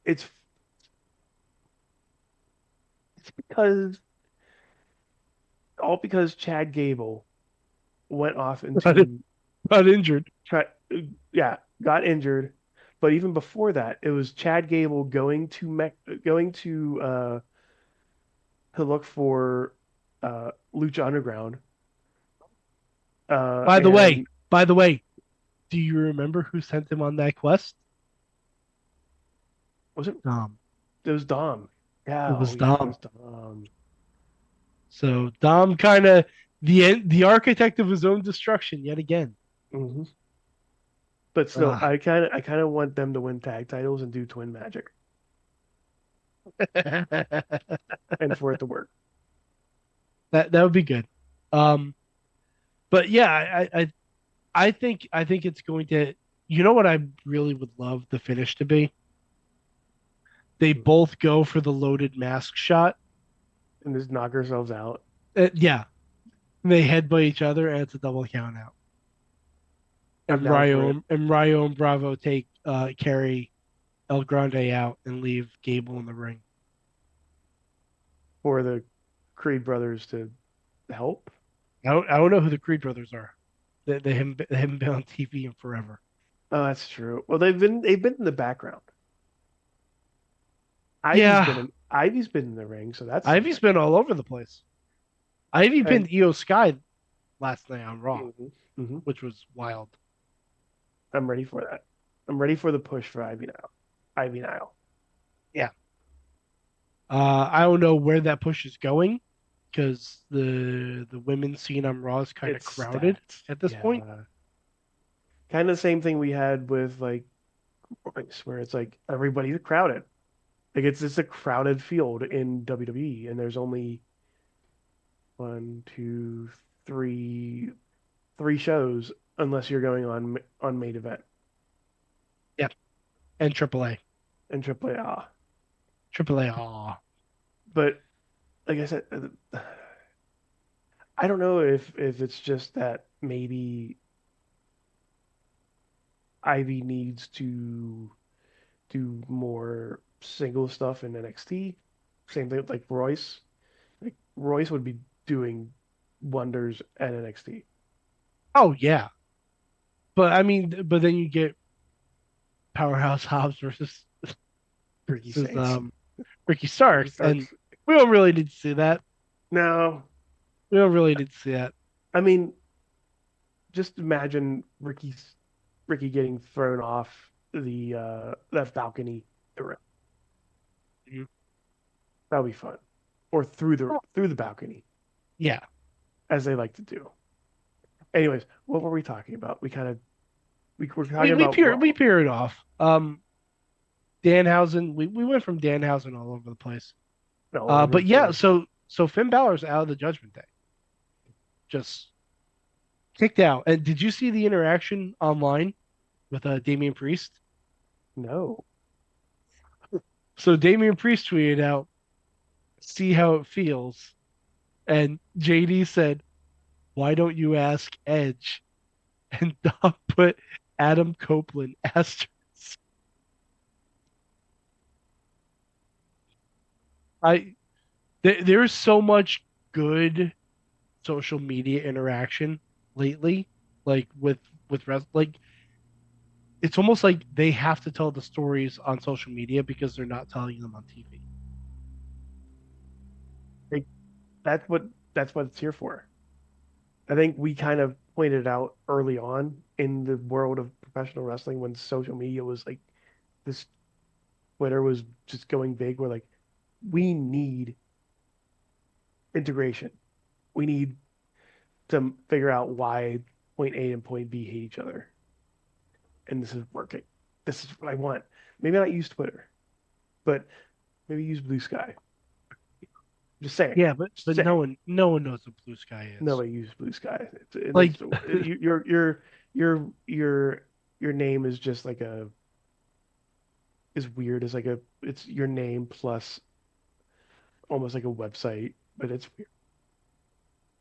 Speaker 5: it's it's because all because Chad Gable went off
Speaker 4: Got,
Speaker 5: into
Speaker 4: got injured.
Speaker 5: try, yeah, got injured. But even before that, it was Chad Gable going to look for Lucha Underground.
Speaker 4: By the way,
Speaker 5: And
Speaker 4: by the way, do you remember who sent him on that quest?
Speaker 5: was it?
Speaker 4: Dom.
Speaker 5: It was Dom.
Speaker 4: It
Speaker 5: Yeah,
Speaker 4: was
Speaker 5: oh yeah, it was
Speaker 4: Dom.
Speaker 5: Dom.
Speaker 4: So Dom kind of the architect of his own destruction yet again.
Speaker 5: Hmm. But still,
Speaker 4: Ah.
Speaker 5: I kind of want them to win tag titles and do Twin Magic,
Speaker 4: that
Speaker 5: and for it to work.
Speaker 4: that would be good. Um, but yeah, I think it's going to. You know what I really would love the finish to be? They both go for the loaded mask shot.
Speaker 5: And just knock ourselves out.
Speaker 4: Yeah, they headbutt each other, and it's a double count out.
Speaker 5: I'm
Speaker 4: And
Speaker 5: down for it.
Speaker 4: Ryo and Bravo take carry El Grande out and leave Gable in the ring.
Speaker 5: For the Creed brothers to help.
Speaker 4: I don't know who the Creed brothers are. They haven't been on TV in forever.
Speaker 5: Oh, that's true. Well, they've been in the background.
Speaker 4: Yeah,
Speaker 5: Ivy's been in the ring, so that's
Speaker 4: Ivy's been all over the place. Ivy
Speaker 5: and
Speaker 4: pinned Io Sky last night on Raw,
Speaker 5: mhm, mhm.
Speaker 4: which was wild.
Speaker 5: I'm ready for that. I'm ready for the push for Ivy now. Ivy Nile.
Speaker 4: Yeah. I don't know where that push is going because the women's scene on Raw is kind of
Speaker 5: It's
Speaker 4: crowded
Speaker 5: stats.
Speaker 4: at this point.
Speaker 5: Yeah. Kind of the same thing we had with like Royce, where it's like everybody's crowded. Like it's just a crowded field in WWE, and there's only one, two, three shows unless you're going on main event
Speaker 4: Yeah, and AAA,
Speaker 5: and AAA.
Speaker 4: AAA. Aw.
Speaker 5: But like I said, I don't know if it's just that maybe Ivy needs to do more single stuff in NXT. Same thing with like Royce. Like Royce would be doing wonders at NXT.
Speaker 4: Oh yeah, but I mean, but then you get Powerhouse Hobbs
Speaker 5: Ricky
Speaker 4: versus
Speaker 5: Saints.
Speaker 4: Ricky Stark, and
Speaker 5: Starks.
Speaker 4: we don't really need to see that.
Speaker 5: No,
Speaker 4: We don't really need to see that.
Speaker 5: I mean, just imagine Ricky getting thrown off the that balcony.
Speaker 4: Mhm.
Speaker 5: That would be fun. Or through the balcony,
Speaker 4: Yeah,
Speaker 5: as they like to do. Anyways, what were we talking about? We were talking about Raw.
Speaker 4: we peered off. Danhausen, we went from Danhausen all over the place.
Speaker 5: No, over
Speaker 4: But yeah,
Speaker 5: the
Speaker 4: so Finn Balor's out of the Judgment Day, just kicked out. And did you see the interaction online with Damian Priest?
Speaker 5: no.
Speaker 4: So Damian Priest tweeted out, "See how it feels," and JD said, "Why don't you ask Edge?" And Dom put Adam Copeland asterisk. I there's so much good social media interaction lately, like like it's almost like they have to tell the stories on social media because they're not telling them on TV.
Speaker 5: Like, that's what it's here for. I think we kind of pointed out early on in the world of professional wrestling when social media was like this Twitter was just going big. We're like, we need integration. We need to figure out why point A and point B hate each other. And this is working. This is what I want. Maybe not use Twitter, but maybe use Blue Sky. Just saying.
Speaker 4: Yeah,
Speaker 5: Just
Speaker 4: but
Speaker 5: saying.
Speaker 4: no one knows what Blue Sky is.
Speaker 5: Nobody uses Blue Sky.
Speaker 4: Like
Speaker 5: Your name is just like a is weird. It's like a it's your name plus almost like a website, but it's weird.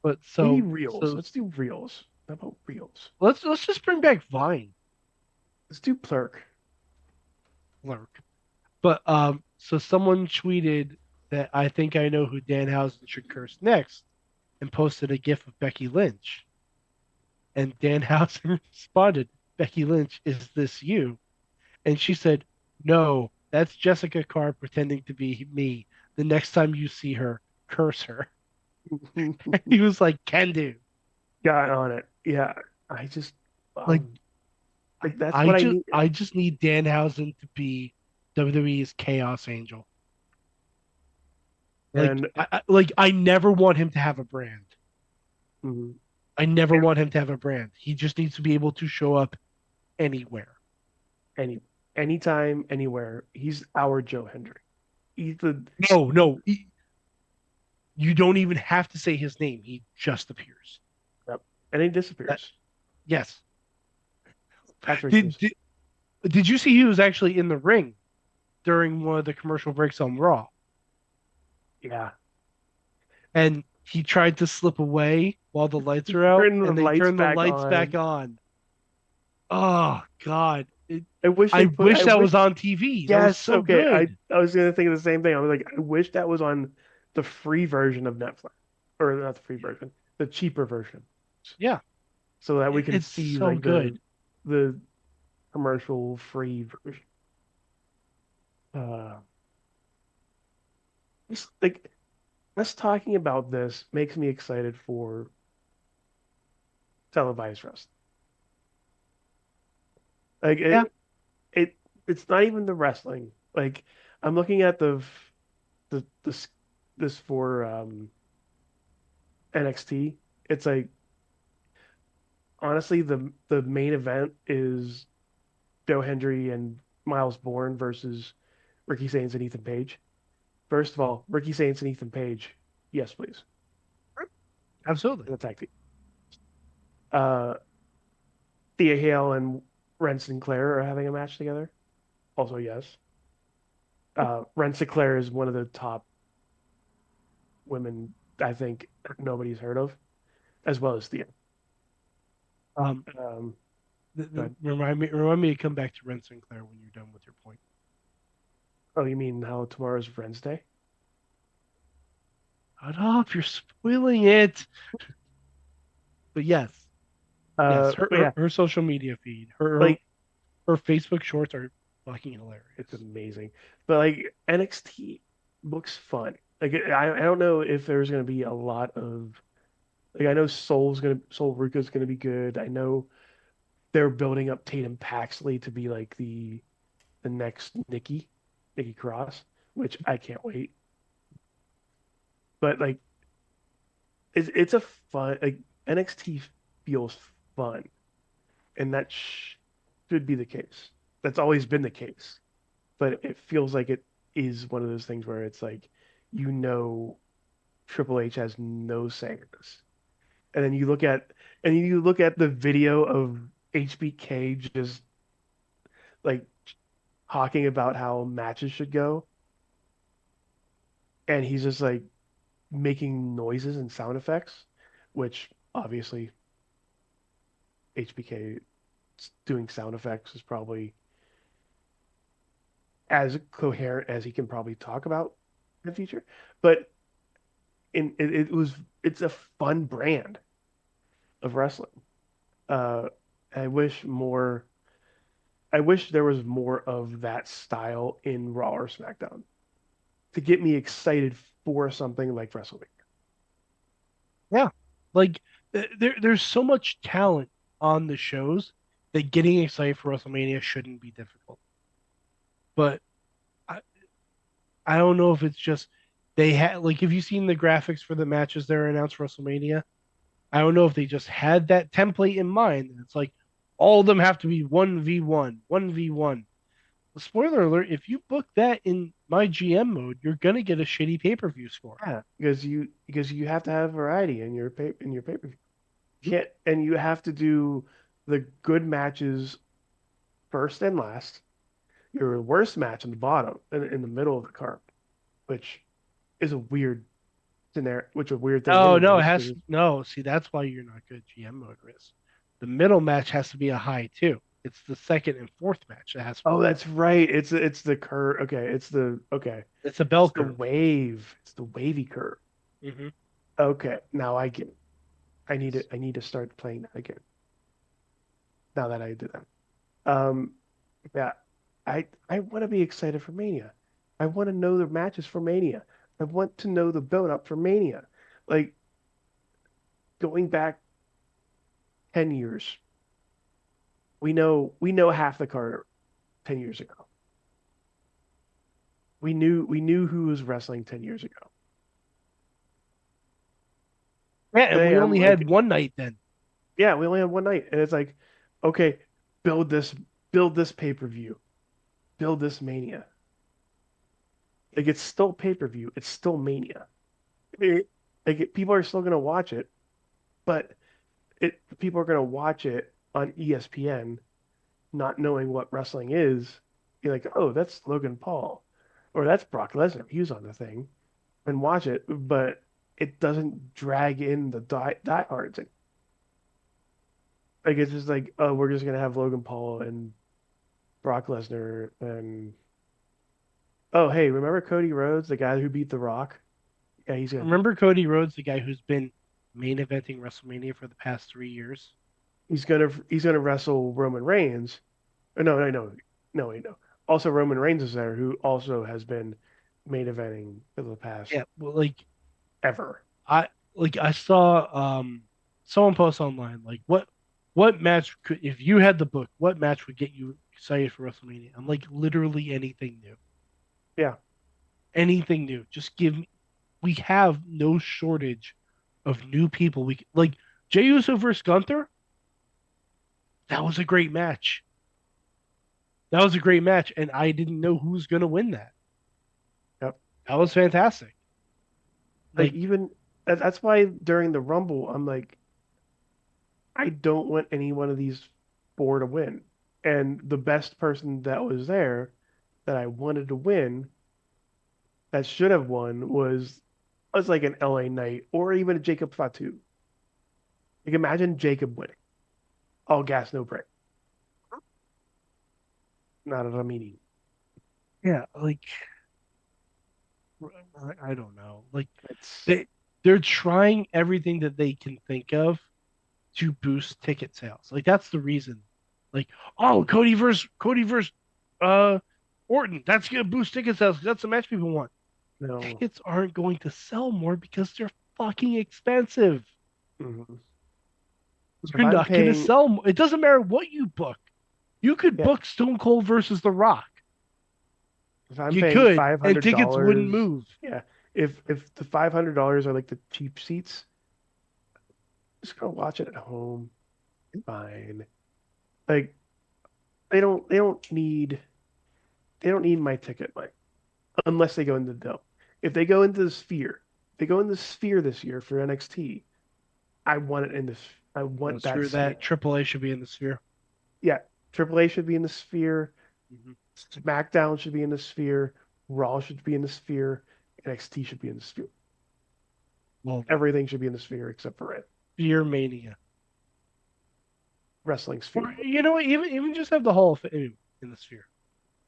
Speaker 4: but
Speaker 5: We need
Speaker 4: so
Speaker 5: reels.
Speaker 4: so
Speaker 5: Let's do reels. How about reels?
Speaker 4: let's just bring back Vine,
Speaker 5: Let's do Plurk.
Speaker 4: Lurk. But so someone tweeted that I think I know who Danhausen should curse next, and posted a GIF of Becky Lynch. And Danhausen responded, "Becky Lynch, is this you?" And she said, "No, that's Jessica Carr pretending to be me. The next time you see her, curse her." He was like, "Can do."
Speaker 5: Got on it. Yeah, I just
Speaker 4: Like,
Speaker 5: like that's what I need.
Speaker 4: I just need Danhausen to be WWE's Chaos Angel.
Speaker 5: And
Speaker 4: I never want him to have a brand.
Speaker 5: mhm.
Speaker 4: I never want him to have a brand. He just needs to be able to show up anywhere.
Speaker 5: any anytime, anywhere, he's our Joe Hendry. He's the
Speaker 4: No, you don't even have to say his name. He just appears.
Speaker 5: yep, and he disappears
Speaker 4: Yes.
Speaker 5: after he
Speaker 4: Did,
Speaker 5: appears.
Speaker 4: did did you see he was actually in the ring during one of the commercial breaks on Raw?
Speaker 5: Yeah,
Speaker 4: And he tried to slip away while the lights are out,
Speaker 5: turn the
Speaker 4: and they
Speaker 5: lights
Speaker 4: turned the
Speaker 5: back
Speaker 4: lights
Speaker 5: on.
Speaker 4: back on. Oh God!
Speaker 5: I wish
Speaker 4: I
Speaker 5: they put.
Speaker 4: wish
Speaker 5: I
Speaker 4: that
Speaker 5: wish,
Speaker 4: was on TV. That was
Speaker 5: yes,
Speaker 4: so
Speaker 5: okay.
Speaker 4: good.
Speaker 5: I was gonna think of the same thing. I was like, I wish that was on the free version of Netflix, or not the free version, the cheaper version,
Speaker 4: Yeah,
Speaker 5: so that we can
Speaker 4: it's
Speaker 5: see
Speaker 4: so
Speaker 5: like
Speaker 4: good.
Speaker 5: the commercial free version. Uh, just like us talking about this makes me excited for televised wrestling. Like
Speaker 4: Yeah.
Speaker 5: it's not even the wrestling. Like I'm looking at the this for NXT. It's like honestly the main event is Joe Hendry and Miles Bourne versus Ricky Sainz and Ethan Page. First of all, Ricky Sainz and Ethan Page, yes please,
Speaker 4: Absolutely.
Speaker 5: in the tag team. Uh, Thea Hale and Ren Sinclair are having a match together. Also, yes. Ren Sinclair is one of the top women I think nobody's heard of, as well as Thea.
Speaker 4: Um,
Speaker 5: Um,
Speaker 4: remind me to come back to Ren Sinclair when you're done with your point.
Speaker 5: oh, you mean how tomorrow's Wednesday?
Speaker 4: Shut up! You're spoiling it. But yes, yes,
Speaker 5: But yeah,
Speaker 4: her social media feed,
Speaker 5: like
Speaker 4: her Facebook shorts are fucking hilarious.
Speaker 5: it's amazing. But like NXT looks fun. Like I don't know if there's gonna be a lot of like I know Soul Ruka's gonna be good. I know they're building up Tatum Paxley to be like the next Nikki Cross, which I can't wait. But like it's a fun like NXT feels fun, and that should be the case. That's always been the case, but it feels like it is one of those things where it's like you know Triple H has no say in this, and then you look at the video of HBK just like talking about how matches should go, and he's just like making noises and sound effects, which obviously HBK doing sound effects is probably as coherent as he can probably talk about in the future. But it's a fun brand of wrestling. Uh, I wish more. I wish there was more of that style in Raw or SmackDown to get me excited for something like WrestleMania.
Speaker 4: Yeah, like there's so much talent on the shows that getting excited for WrestleMania shouldn't be difficult. But I, I don't know if it's just they had like have you seen the graphics for the matches that are announced for WrestleMania? I don't know if they just had that template in mind and it's like all of them have to be 1v1, 1v1. Spoiler alert, if you book that in my GM mode, you're gonna get a shitty pay-per-view score.
Speaker 5: Yeah, because you have to have variety in your pay per view. Can't and you have to do the good matches first and last. Your worst match in the bottom in the middle of the card, which is a weird scenario, which a weird thing
Speaker 4: Oh no, it
Speaker 5: anyways.
Speaker 4: has no. See, that's why you're not good at GM mode, Riz. The middle match has to be a high too. It's the second and fourth match that has.
Speaker 5: Oh, that's right. It's the curve. Okay,
Speaker 4: It's a bell
Speaker 5: It's the
Speaker 4: curve.
Speaker 5: wave. It's the wavy curve.
Speaker 4: Hmm.
Speaker 5: Okay, now I get it. I need to start playing that again. Now that I did that. Um, yeah, I want to be excited for Mania. I want to know the matches for Mania. I want to know the build up for Mania. Like going back 10 years, we know half the card 10 years ago. We knew who was wrestling 10 years ago.
Speaker 4: Yeah, and
Speaker 5: Today
Speaker 4: we
Speaker 5: I'm
Speaker 4: only
Speaker 5: like,
Speaker 4: had one night then.
Speaker 5: yeah, we only had one night, and it's like, okay, build this build this pay-per-view, build this Mania. Like it's still pay-per-view, it's still Mania. People are still gonna watch it, but people are gonna watch it on ESPN, not knowing what wrestling is. You're like, oh, that's Logan Paul, or that's Brock Lesnar. He was on the thing, and watch it, but it doesn't drag in the diehards. Like it's just like, oh, we're just gonna have Logan Paul and Brock Lesnar, and oh, hey, remember Cody Rhodes, the guy who beat The Rock? Yeah, he's gonna
Speaker 4: Remember Cody Rhodes, the guy who's been main eventing WrestleMania for the past 3 years?
Speaker 5: he's gonna wrestle Roman Reigns. No, wait, no. Also, Roman Reigns is there, who also has been main eventing for the past
Speaker 4: Yeah, well, like
Speaker 5: ever.
Speaker 4: I saw someone post online like what match could, if you had the book, what match would get you excited for WrestleMania? I'm like, literally anything new.
Speaker 5: Yeah,
Speaker 4: Anything new. Just give me, we have no shortage of new people. Like Jey Uso versus Gunther. That was a great match. That was a great match, and I didn't know who was going to win that.
Speaker 5: yep.
Speaker 4: That was fantastic.
Speaker 5: Like
Speaker 4: Like,
Speaker 5: even that's why during the Rumble, I'm like, I don't want any one of these four to win. And the best person that was there that I wanted to win that should have won was like an LA Knight or even a Jacob Fatu. Like imagine Jacob winning. All gas, no brake. Not at a meeting.
Speaker 4: yeah, like I don't know. Like
Speaker 5: It's
Speaker 4: they're trying everything that they can think of to boost ticket sales. Like that's the reason. Like, oh, Cody versus uh Orton. That's gonna boost ticket sales. That's the match people want.
Speaker 5: no.
Speaker 4: Tickets aren't going to sell more because they're fucking expensive.
Speaker 5: Mhm. If
Speaker 4: You're
Speaker 5: I'm
Speaker 4: not going to
Speaker 5: paying,
Speaker 4: sell more. It doesn't matter what you book. You could
Speaker 5: yeah,
Speaker 4: book Stone Cold versus The Rock.
Speaker 5: if I'm
Speaker 4: You
Speaker 5: paying
Speaker 4: could,
Speaker 5: five
Speaker 4: and
Speaker 5: hundred
Speaker 4: tickets wouldn't
Speaker 5: dollars,
Speaker 4: move.
Speaker 5: yeah. If the $500 are like the cheap seats, just go watch it at home. Fine. Like they don't need my ticket, like unless they go into the dome. If they go into the sphere, if they go in the sphere this year for NXT, I want it in this. I
Speaker 4: No,
Speaker 5: want that
Speaker 4: screw that.
Speaker 5: sphere.
Speaker 4: AAA should be in the sphere.
Speaker 5: Yeah, AAA should be in the sphere.
Speaker 4: Mm-hmm.
Speaker 5: SmackDown should be in the sphere. Raw should be in the sphere. NXT should be in the sphere.
Speaker 4: Well,
Speaker 5: Everything should be in the sphere except for it.
Speaker 4: Sphere Mania.
Speaker 5: Wrestling
Speaker 4: Or
Speaker 5: sphere.
Speaker 4: you know what? Even just have the Hall of Fame in the sphere.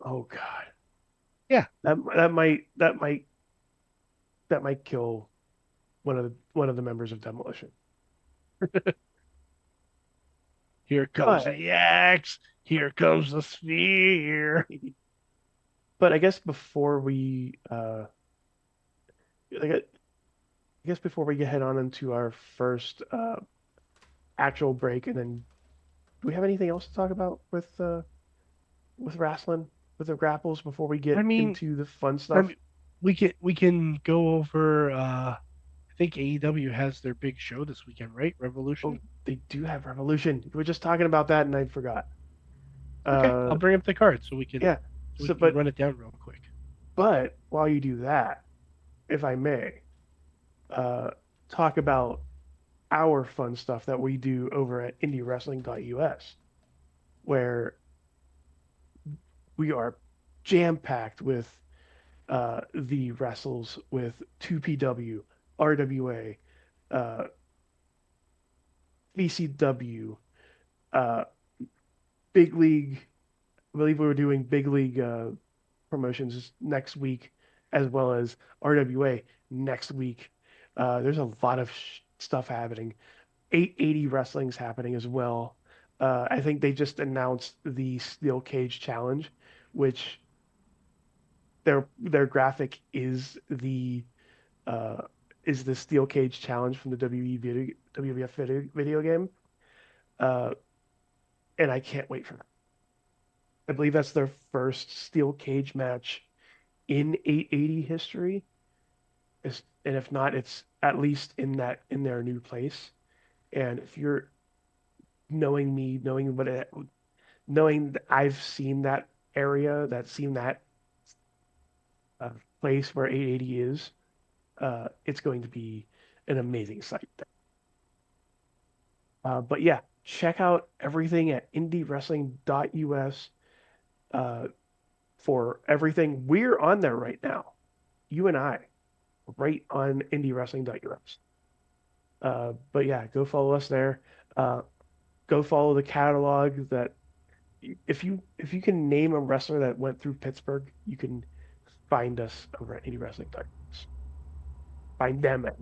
Speaker 5: Oh God,
Speaker 4: Yeah.
Speaker 5: that might kill one of the members of Demolition.
Speaker 4: Here comes
Speaker 5: But
Speaker 4: the X. Here comes the sphere.
Speaker 5: but I guess before we like, I guess before we get head on into our first actual break, and then do we have anything else to talk about with wrestling, with the grapples before we get
Speaker 4: I mean,
Speaker 5: into the fun
Speaker 4: I
Speaker 5: stuff?
Speaker 4: mean, we can go over. I think AEW has their big show this weekend, right?
Speaker 5: Oh,
Speaker 4: Revolution.
Speaker 5: they do have Revolution. We were just talking about that, and I forgot.
Speaker 4: Okay, I'll bring up the card so we can
Speaker 5: Yeah.
Speaker 4: so we
Speaker 5: So,
Speaker 4: can run it down real quick.
Speaker 5: but while you do that, if I may, talk about our fun stuff that we do over at IndyWrestling.us, where we are jam packed with the wrestles with 2PW, RWA, uh, VCW, uh, Big League. I believe we were doing Big League promotions next week, as well as RWA next week. There's a lot of stuff happening. 880 Wrestling's happening as well. I think they just announced the Steel Cage Challenge, which their graphic uh, is the Steel Cage Challenge from the WWF video game, uh, and I can't wait for that. I believe that's their first Steel Cage match in 880 history, and if not, it's at least in their new place. And if you're knowing me, knowing that I've seen that area, seen that uh, place where 880 is, it's going to be an amazing sight. But yeah, check out everything at IndyWrestling.us for everything. We're on there right now. You and I, right on IndyWrestling.us. But yeah, go follow us there. Go follow the catalog that if you can name a wrestler that went through Pittsburgh, you can find us over at IndyWrestling.us. Find them at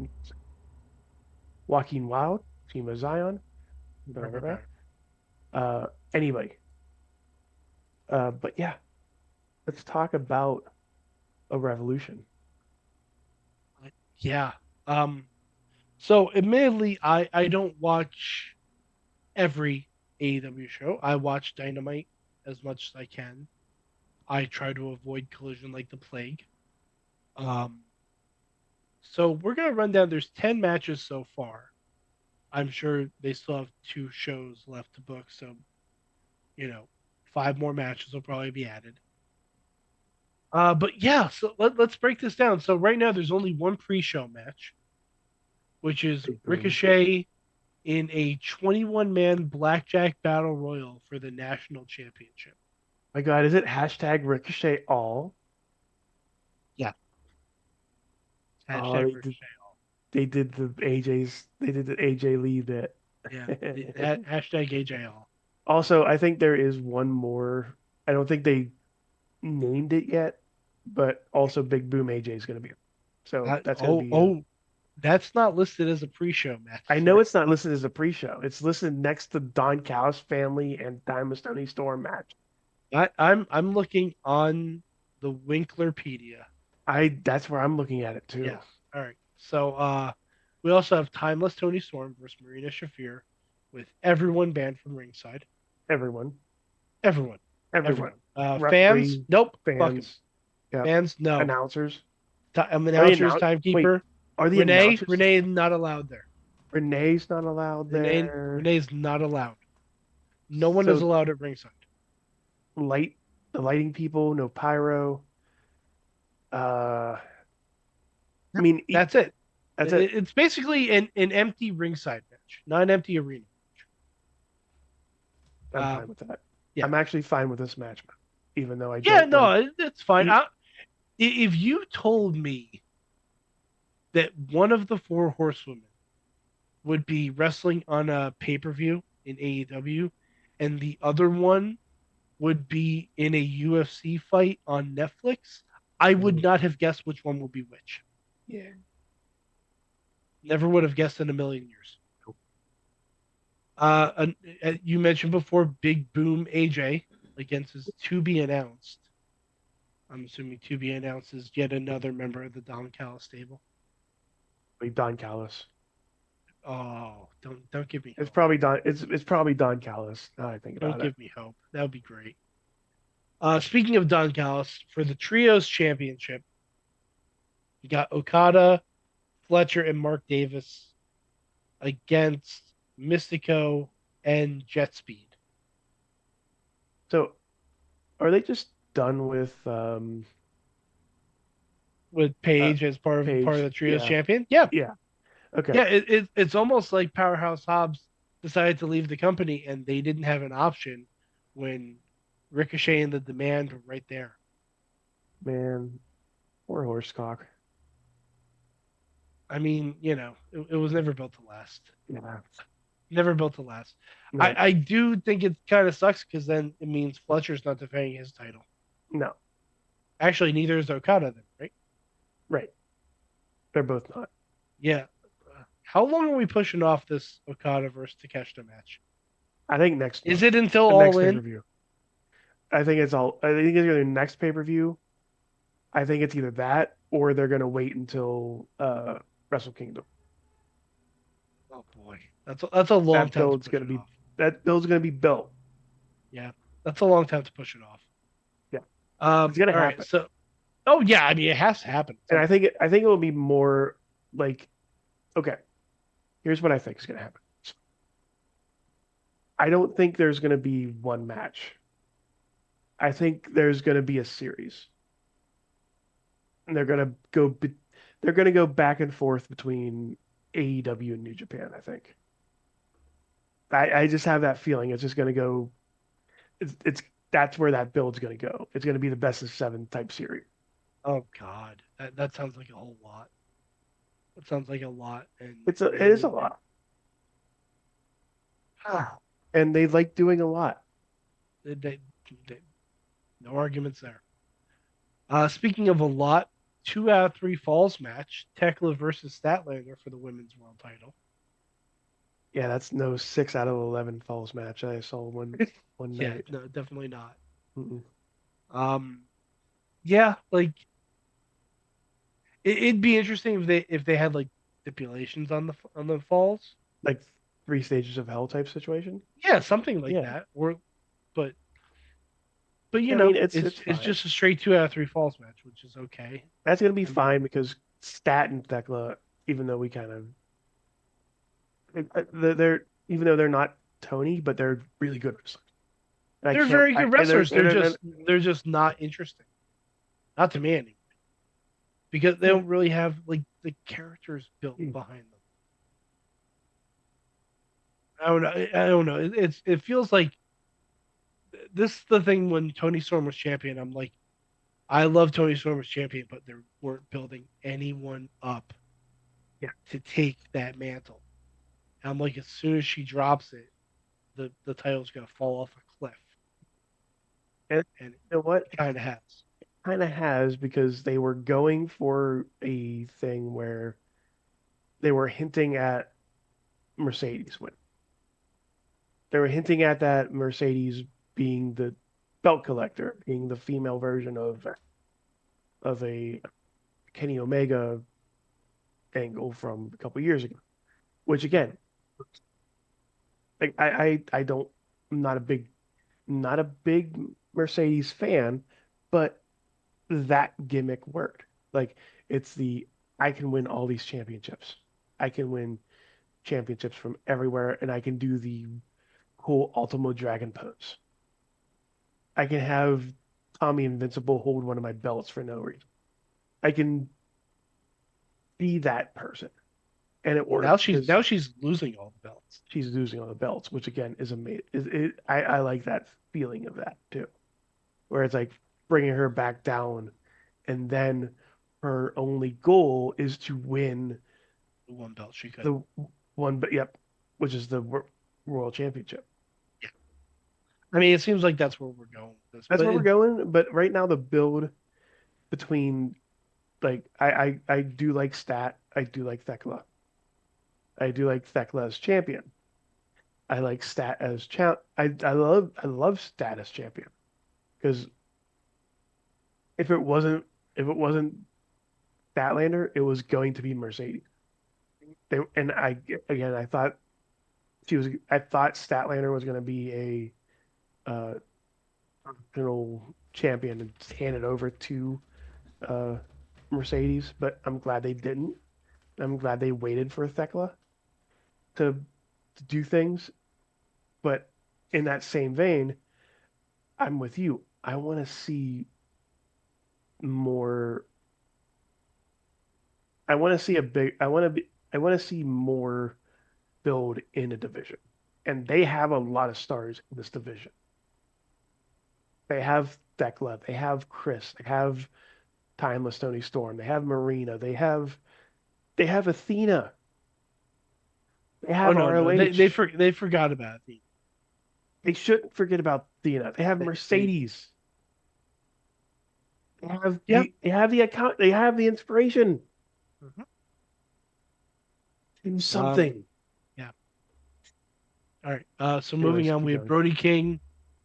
Speaker 5: Joaquin Wild, Team of Zion, anybody. But yeah, let's talk about a revolution.
Speaker 4: Yeah. So admittedly, I don't watch every AEW show. I watch Dynamite as much as I can. I try to avoid Collision like the plague. So we're gonna run down. There's 10 matches so far. I'm sure they still have 2 shows left to book, so 5 more matches will probably be added. But yeah, so let's break this down. So right now there's only one pre-show match, which is Ricochet in a 21-man blackjack battle royal for the national championship.
Speaker 5: My God, is it hashtag Ricochet all?
Speaker 4: Yeah.
Speaker 5: Oh, they did the AJ Lee bit.
Speaker 4: Yeah. Hashtag AJ all.
Speaker 5: Also, I think there is one more. I don't think they named it yet, but also Big Boom AJ is going to be. So that's going to be.
Speaker 4: That's not listed as a pre-show match.
Speaker 5: I know it's not listed as a pre-show. It's listed next to Don Callis family and Diamond Stony Storm match.
Speaker 4: I'm looking on the Winklerpedia.
Speaker 5: That's where I'm looking at it too.
Speaker 4: Yeah. All right. So we also have Timeless Tony Storm versus Marina Shafir, with everyone banned from ringside.
Speaker 5: Everyone.
Speaker 4: Fans, nope.
Speaker 5: Fans,
Speaker 4: yeah. Fans, no.
Speaker 5: Announcers,
Speaker 4: timekeeper.
Speaker 5: Are the announcers?
Speaker 4: Renee is not allowed there.
Speaker 5: Renee's not allowed there.
Speaker 4: Renee's not allowed. No one is allowed at ringside.
Speaker 5: The lighting people, no pyro. I mean,
Speaker 4: that's it.
Speaker 5: That's it.
Speaker 4: It's basically an empty ringside match, not an empty arena
Speaker 5: match. I'm fine with that.
Speaker 4: Yeah.
Speaker 5: I'm actually fine with this match, even though I don't.
Speaker 4: Yeah, no, it's fine. If you told me that one of the 4 horsewomen would be wrestling on a pay-per-view in AEW, and the other one would be in a UFC fight on Netflix, I would not have guessed which one would be which.
Speaker 5: Yeah.
Speaker 4: Never would have guessed in a million years. You mentioned before Big Boom AJ against his to be announced. I'm assuming to be announced is yet another member of the Don Callis stable.
Speaker 5: Don Callis.
Speaker 4: Oh, don't give me hope.
Speaker 5: It's probably Don. It's probably Don Callis. Now I think about it.
Speaker 4: Don't give me hope. That would be great. Speaking of Don Callis, for the Trios Championship, you got Okada, Fletcher, and Mark Davis against Mystico and Jet Speed.
Speaker 5: So, are they just done with
Speaker 4: Paige as part of the Trios champion? Yeah.
Speaker 5: Yeah. Okay.
Speaker 4: Yeah, it's almost like Powerhouse Hobbs decided to leave the company and they didn't have an option when Ricochet and the Demand were right there.
Speaker 5: Man, poor Horsecock.
Speaker 4: I mean, it was never built to last.
Speaker 5: Yeah.
Speaker 4: Never built to last.
Speaker 5: No.
Speaker 4: I do think it kind of sucks because then it means Fletcher's not defending his title.
Speaker 5: No.
Speaker 4: Actually, neither is Okada then, right?
Speaker 5: Right. They're both not.
Speaker 4: Yeah. How long are we pushing off this Okada versus Takeshita match?
Speaker 5: I think next
Speaker 4: Is
Speaker 5: month,
Speaker 4: it until
Speaker 5: the
Speaker 4: All
Speaker 5: next
Speaker 4: In?
Speaker 5: pay-per-view. I think it's all. I think it's either next pay-per-view. I think it's either that or they're gonna wait until Wrestle Kingdom.
Speaker 4: Oh boy, that's a long
Speaker 5: That
Speaker 4: time to
Speaker 5: build's
Speaker 4: push
Speaker 5: gonna
Speaker 4: it
Speaker 5: be
Speaker 4: off.
Speaker 5: that build's gonna be built.
Speaker 4: Yeah, that's a long time to push it off.
Speaker 5: Yeah, it's gonna
Speaker 4: All right.
Speaker 5: happen.
Speaker 4: So, oh yeah, I mean it has to happen.
Speaker 5: And I think it will be more like, okay, here's what I think is gonna happen. I don't think there's gonna be one match. I think there's gonna be a series, and they're gonna go back and forth between AEW and New Japan. I think. I just have that feeling it's just gonna go. It's that's where that build's gonna go. It's gonna be the best of 7 type series.
Speaker 4: Oh God, that sounds like a whole lot. That sounds like a lot, and
Speaker 5: It is a lot, and they like doing a lot.
Speaker 4: They, no arguments there. Speaking of a lot, 2 out of 3 falls match, Tekla versus Statlander for the women's world title.
Speaker 5: Yeah, that's no 6 out of 11 falls match I saw one
Speaker 4: Yeah,
Speaker 5: night.
Speaker 4: no, definitely not.
Speaker 5: Mm-mm.
Speaker 4: Yeah, like it'd be interesting if they had like stipulations on the falls.
Speaker 5: Like 3 stages of hell type situation.
Speaker 4: Yeah, something like
Speaker 5: Yeah.
Speaker 4: that. Or, but you
Speaker 5: I
Speaker 4: know,
Speaker 5: mean, it's
Speaker 4: it's
Speaker 5: fine.
Speaker 4: just a straight 2 out of 3 falls match, which is okay.
Speaker 5: That's gonna be fine because Stat and Thekla, even though we kind of they're even though they're not Tony, but they're really good wrestlers. And I
Speaker 4: They're
Speaker 5: can't-
Speaker 4: very
Speaker 5: I-
Speaker 4: good
Speaker 5: and
Speaker 4: wrestlers.
Speaker 5: they're-
Speaker 4: They're just not interesting. Not to me anyway. Because they don't really have like the characters built behind them. I don't know. It feels like this is the thing when Tony Storm was champion. I'm like, I love Tony Storm as champion, but they weren't building anyone up to take that mantle. And I'm like, as soon as she drops it, the title's gonna fall off a cliff.
Speaker 5: And
Speaker 4: And
Speaker 5: you know what?
Speaker 4: it kind of has.
Speaker 5: Kind of has because they were going for a thing where they were hinting at Mercedes win. They were hinting at that Mercedes being the belt collector, being the female version of a Kenny Omega angle from a couple years ago. Which again, like I don't I'm not a big Mercedes fan, but that gimmick worked. Like it's the I can win all these championships. I can win championships from everywhere, and I can do the cool Ultimo Dragon pose. I can have Tommy Invincible hold one of my belts for no reason. I can be that person, and it works.
Speaker 4: Now she's losing all the belts.
Speaker 5: She's losing all the belts, which again is amazing. I like that feeling of that too, where it's like bringing her back down, and then her only goal is to win
Speaker 4: The one belt she could.
Speaker 5: the one, but yep, which is the world championship.
Speaker 4: I mean, it seems like that's where we're going. With this.
Speaker 5: That's
Speaker 4: But
Speaker 5: where we're going. But right now, the build between like I do like Stat, I do like Thekla, I do like Thekla as champion. I like Stat as champ. I love Stat as champion because if it wasn't Statlander, it was going to be Mercedes. I thought Statlander was going to be a general champion and hand it over to Mercedes, but I'm glad they didn't. I'm glad they waited for Thekla to do things. But in that same vein, I'm with you. I want to see more. I want to see I want to see more build in a division, and they have a lot of stars in this division. They have Thekla, they have Chris, they have Timeless Tony Storm, they have Marina, they have Athena, they have ROH.
Speaker 4: They forgot about it.
Speaker 5: They shouldn't forget about Athena. They have Mercedes. They have the account. They have the inspiration.
Speaker 4: Mhm.
Speaker 5: Do something.
Speaker 4: All right. So
Speaker 5: Anyways,
Speaker 4: moving on,
Speaker 5: keep
Speaker 4: we have
Speaker 5: going.
Speaker 4: Brody King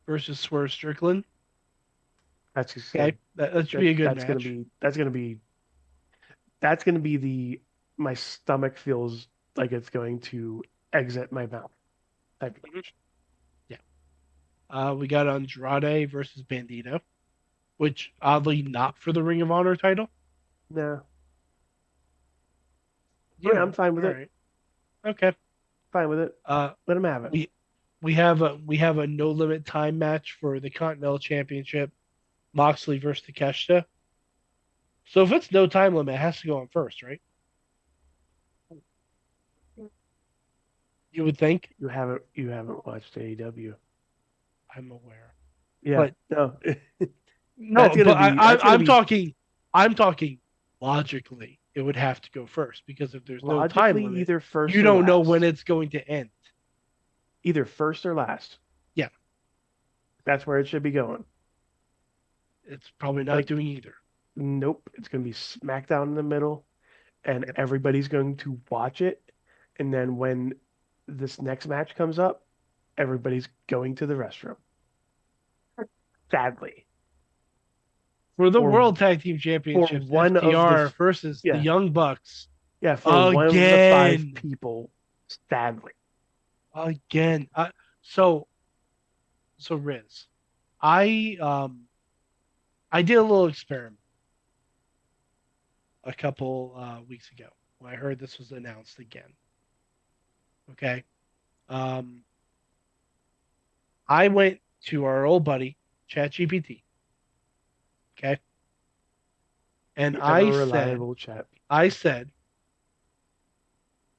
Speaker 4: versus Swerve Strickland.
Speaker 5: That's just
Speaker 4: Okay, that should be a good
Speaker 5: that's
Speaker 4: match.
Speaker 5: gonna be the my stomach feels like it's going to exit my mouth type of match.
Speaker 4: We got Andrade versus Bandito, which oddly not for the Ring of Honor title.
Speaker 5: No,
Speaker 4: Yeah,
Speaker 5: I'm fine with
Speaker 4: all
Speaker 5: it.
Speaker 4: right. Okay.
Speaker 5: Fine with it.
Speaker 4: Uh,
Speaker 5: Let him have it.
Speaker 4: we have a no limit time match for the Continental Championship, Moxley versus Takeshita. So if it's no time limit, it has to go on first, right? You would think.
Speaker 5: You haven't watched AEW.
Speaker 4: I'm aware.
Speaker 5: Yeah.
Speaker 4: But
Speaker 5: No.
Speaker 4: no,
Speaker 5: That's gonna
Speaker 4: but
Speaker 5: be- that's gonna
Speaker 4: I'm
Speaker 5: be-
Speaker 4: talking. I'm talking logically. It would have to go first because if there's no time
Speaker 5: Logically,
Speaker 4: limit,
Speaker 5: either first
Speaker 4: you
Speaker 5: or
Speaker 4: don't know
Speaker 5: last.
Speaker 4: when it's going to end.
Speaker 5: Either first or last.
Speaker 4: Yeah.
Speaker 5: That's where it should be going.
Speaker 4: It's probably not
Speaker 5: Like-
Speaker 4: doing either.
Speaker 5: Nope. It's going to be smack down in the middle, and everybody's going to watch it. And then when this next match comes up, everybody's going to the restroom. Sadly.
Speaker 4: For the
Speaker 5: For-
Speaker 4: World Tag Team Championships,
Speaker 5: one of
Speaker 4: FTR
Speaker 5: the-
Speaker 4: versus
Speaker 5: yeah.
Speaker 4: the Young Bucks.
Speaker 5: Yeah, for one of the five
Speaker 4: Again.
Speaker 5: people, sadly.
Speaker 4: Again. So Riz, I did a little experiment a couple weeks ago when I heard this was announced again. Okay. I went to our old buddy, ChatGPT. Okay. And
Speaker 5: The
Speaker 4: I
Speaker 5: reliable chat.
Speaker 4: said,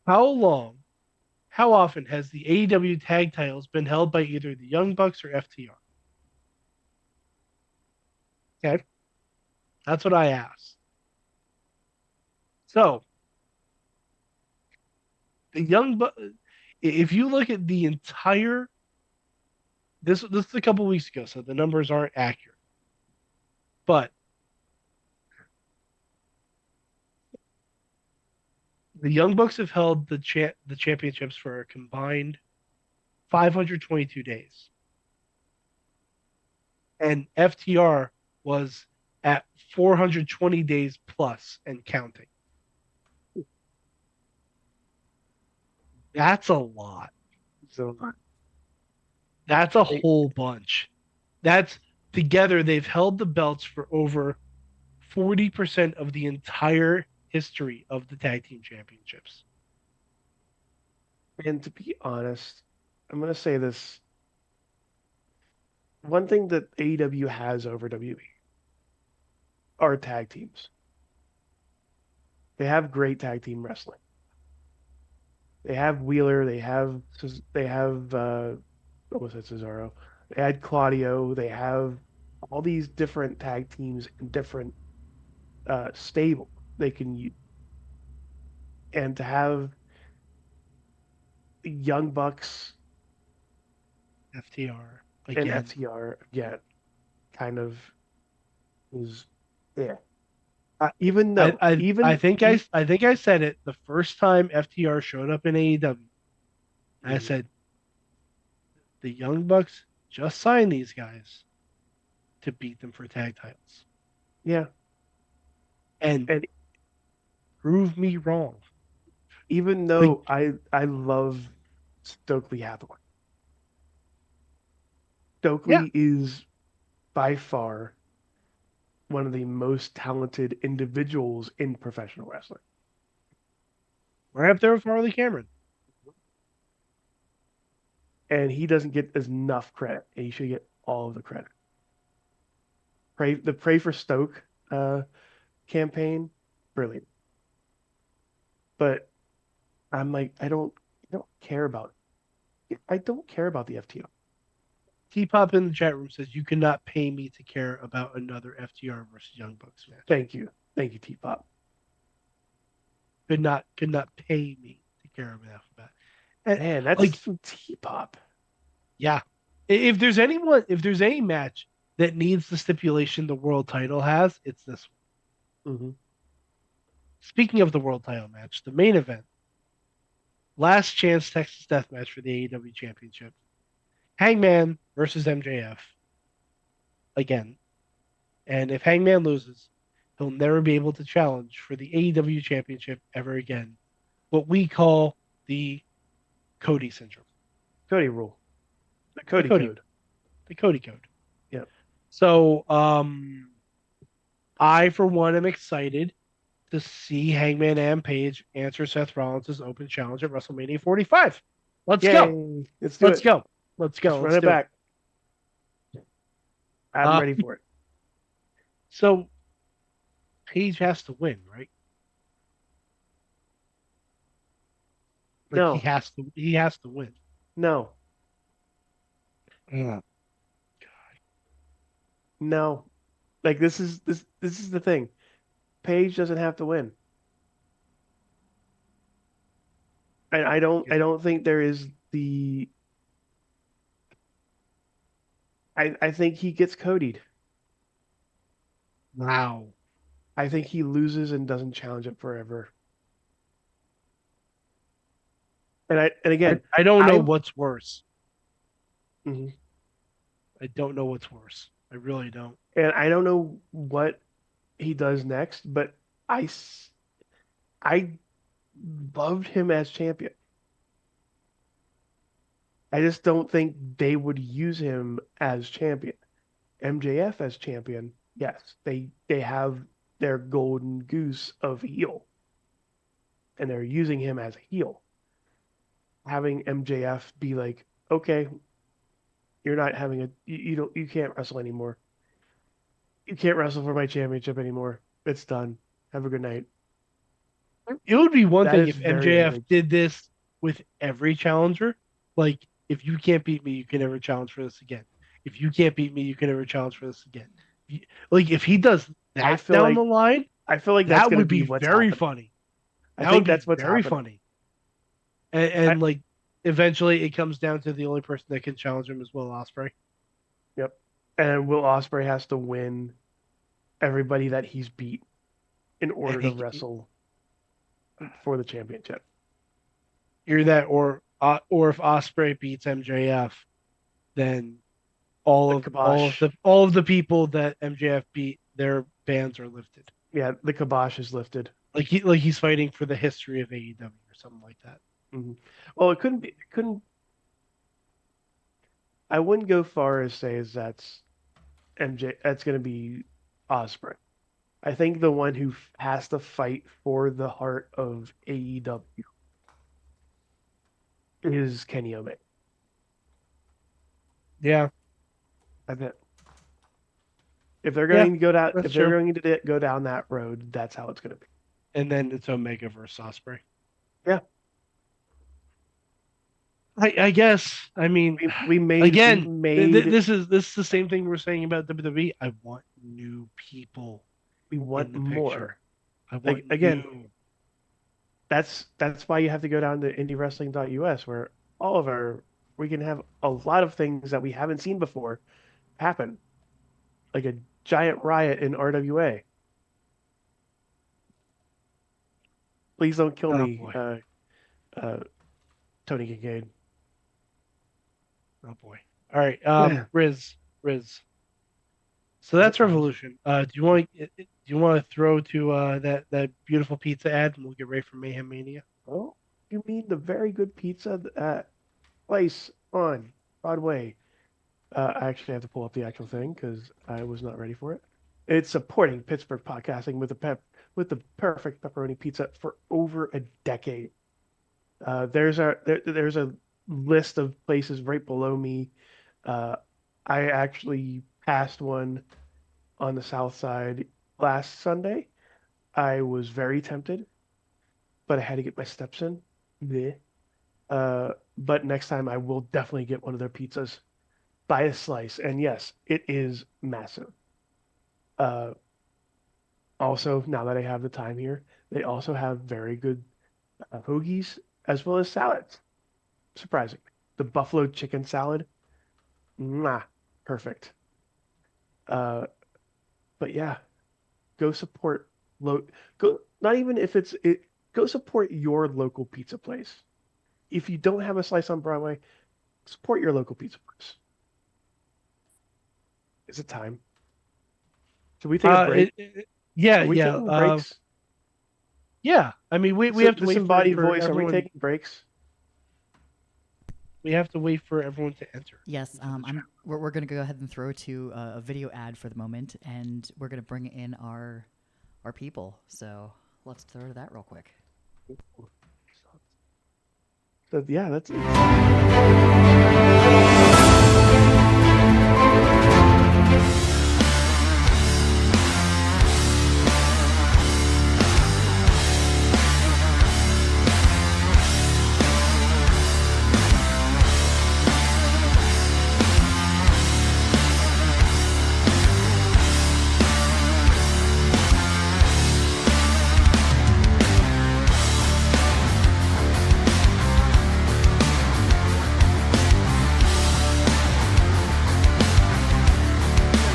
Speaker 4: how often has the AEW tag titles been held by either the Young Bucks or FTR? Okay. That's what I asked. So, the Young Bucks, if you look at the entire, this is a couple weeks ago, so the numbers aren't accurate. But the Young Bucks have held the championships for a combined 522 days. And FTR was at 420 days plus and counting. That's a lot.
Speaker 5: So
Speaker 4: That's a whole bunch. That's together, they've held the belts for over 40% of the entire history of the tag team championships.
Speaker 5: And to be honest, I'm going to say this. One thing that AEW has over WWE are tag teams. They have great tag team wrestling. They have Wheeler. They have what was it, Cesaro? They had Claudio. They have all these different tag teams in different stable they can use. And to have the Young Bucks
Speaker 4: FTR
Speaker 5: and
Speaker 4: again.
Speaker 5: FTR again kind of is even though
Speaker 4: I think I said it the first time FTR showed up in AEW. I said the Young Bucks just signed these guys to beat them for tag titles.
Speaker 5: yeah,
Speaker 4: And prove me wrong.
Speaker 5: even though I love Stokely Hathaway. Stokely is by far one of the most talented individuals in professional wrestling.
Speaker 4: Right up there with Marley Cameron.
Speaker 5: And he doesn't get enough credit. And he should get all of the credit. Pray for Stoke campaign, brilliant. But I'm like, I don't care about it. I don't care about the FTR.
Speaker 4: T-Pop in the chat room says you cannot pay me to care about another FTR versus Young Bucks match.
Speaker 5: Thank you, T-Pop.
Speaker 4: Could not pay me to care enough about. And
Speaker 5: Man, that's
Speaker 4: like
Speaker 5: some T-Pop.
Speaker 4: yeah, if there's any match that needs the stipulation the world title has, it's this one.
Speaker 5: Mm-hmm.
Speaker 4: Speaking of the world title match, the main event last chance Texas Death Match for the AEW Championship. Hangman versus MJF again. And if Hangman loses, he'll never be able to challenge for the AEW Championship ever again. What we call the Cody syndrome.
Speaker 5: Cody rule. The
Speaker 4: The
Speaker 5: Cody
Speaker 4: Cody,
Speaker 5: code.
Speaker 4: the Cody code.
Speaker 5: Yep.
Speaker 4: So I for one am excited to see Hangman Adam Page answer Seth Rollins' open challenge at WrestleMania 45. Let's go.
Speaker 5: Yay. Let's do
Speaker 4: Let's
Speaker 5: it.
Speaker 4: go. Let's go.
Speaker 5: Let's
Speaker 4: Let's
Speaker 5: run it
Speaker 4: do
Speaker 5: back. I'm
Speaker 4: Uh,
Speaker 5: ready for it.
Speaker 4: So Page has to win, right? Like
Speaker 5: No.
Speaker 4: he has to win.
Speaker 5: No.
Speaker 4: Yeah.
Speaker 5: No. Like this is the thing. Paige doesn't have to win. I don't think there is the I think he gets Cody'd.
Speaker 4: Wow.
Speaker 5: I think he loses and doesn't challenge it forever. And again,
Speaker 4: I don't know
Speaker 5: I'm-
Speaker 4: what's worse.
Speaker 5: Mhm.
Speaker 4: I don't know what's worse. I really don't.
Speaker 5: And I don't know what he does next, but I loved him as champion. I just don't think they would use him as champion. MJF as champion, yes, they have their golden goose of heel, and they're using him as a heel. Having MJF be like, okay, you're not having you can't wrestle anymore. You can't wrestle for my championship anymore. It's done. Have a good night.
Speaker 4: It would be one
Speaker 5: That
Speaker 4: thing
Speaker 5: is
Speaker 4: if
Speaker 5: very
Speaker 4: MJF
Speaker 5: vintage.
Speaker 4: did this with every challenger. Like, if you can't beat me, you can never challenge for this again. If you can't beat me, you can never challenge for this again. Like, if he does
Speaker 5: I
Speaker 4: that
Speaker 5: feel
Speaker 4: down
Speaker 5: like
Speaker 4: the line,
Speaker 5: I feel like that's
Speaker 4: that
Speaker 5: going to
Speaker 4: would be
Speaker 5: what's
Speaker 4: very
Speaker 5: happening.
Speaker 4: funny.
Speaker 5: I
Speaker 4: That
Speaker 5: think
Speaker 4: would be
Speaker 5: that's what's
Speaker 4: very
Speaker 5: happening.
Speaker 4: funny. And like, eventually, it comes down to the only person that can challenge him is Will Ospreay.
Speaker 5: Yep. And Will Ospreay has to win everybody that he's beat in order to
Speaker 4: he-
Speaker 5: wrestle for the championship.
Speaker 4: Either that, or if Ospreay beats MJF, then all of
Speaker 5: kibosh.
Speaker 4: the people that MJF beat, their bans are lifted.
Speaker 5: Yeah, the kibosh is lifted.
Speaker 4: Like he's fighting for the history of AEW or something like that.
Speaker 5: Mhm. Well, it couldn't. I wouldn't go far as say as that's MJ. That's going to be Ospreay. I think the one who has to fight for the heart of AEW is Kenny Omega.
Speaker 4: Yeah,
Speaker 5: That's it. If they're going to go down,
Speaker 4: that's
Speaker 5: if they're
Speaker 4: true.
Speaker 5: going to go down that road, that's how it's going to be.
Speaker 4: and then it's Omega versus Ospreay.
Speaker 5: Yeah.
Speaker 4: I guess. I mean,
Speaker 5: We made
Speaker 4: again,
Speaker 5: we made
Speaker 4: this is the same thing we're saying about WWE. I want new people.
Speaker 5: we want
Speaker 4: in the
Speaker 5: more.
Speaker 4: picture. I want
Speaker 5: again,
Speaker 4: new.
Speaker 5: That's why you have to go down to IndyWrestling.us where we can have a lot of things that we haven't seen before happen, like a giant riot in RWA. Please don't kill
Speaker 4: Oh,
Speaker 5: me,
Speaker 4: boy.
Speaker 5: Tony Kincaid.
Speaker 4: Oh boy. All right. Riz. So that's Revolution. Do you want to throw to that beautiful pizza ad, and we'll get ready for Mayhem Mania?
Speaker 5: Oh, you mean the very good pizza place on Broadway? I actually have to pull up the actual thing because I was not ready for it. It's supporting Pittsburgh podcasting with the perfect pepperoni pizza for over a decade. There's a list of places right below me. I actually passed one on the south side last Sunday. I was very tempted, but I had to get my steps in. Bleh. But next time I will definitely get one of their pizzas by a slice. And yes, it is massive. Also, now that I have the time here, they also have very good hoagies as well as salads. Surprisingly, the buffalo chicken salad, perfect. But yeah, go support go not even if go support your local pizza place. if you don't have a slice on Broadway, support your local pizza place. Is it time? Should we take a break?
Speaker 4: Yeah,
Speaker 5: Are we
Speaker 4: yeah,
Speaker 5: taking breaks?
Speaker 4: yeah. I mean, we have to
Speaker 5: This
Speaker 4: wait
Speaker 5: embodied
Speaker 4: for
Speaker 5: voice.
Speaker 4: everyone.
Speaker 5: Are we taking breaks?
Speaker 4: We have to wait for everyone to enter.
Speaker 6: Yes, we're going to go ahead and throw to a video ad for the moment, and we're going to bring in our people. So let's throw to that real quick.
Speaker 5: So, yeah, that's.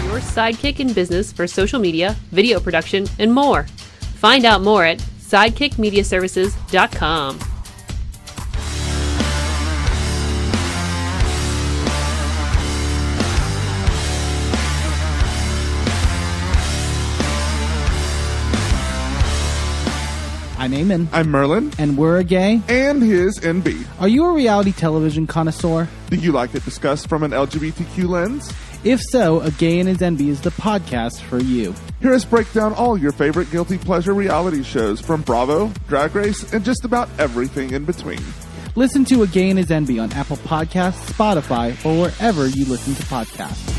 Speaker 7: Your sidekick in business for social media, video production, and more. Find out more at sidekickmediaservices.com.
Speaker 8: I'm Eamon.
Speaker 9: I'm Merlin.
Speaker 8: And we're a gay.
Speaker 9: And his NB.
Speaker 8: Are you a reality television connoisseur?
Speaker 9: Do you like it discussed from an LGBTQ lens?
Speaker 8: If so, A Gay and His NB is the podcast for you.
Speaker 9: Hear us break down all your favorite guilty pleasure reality shows from Bravo, Drag Race, and just about everything in between.
Speaker 8: Listen to A Gay and His NB on Apple Podcasts, Spotify, or wherever you listen to podcasts.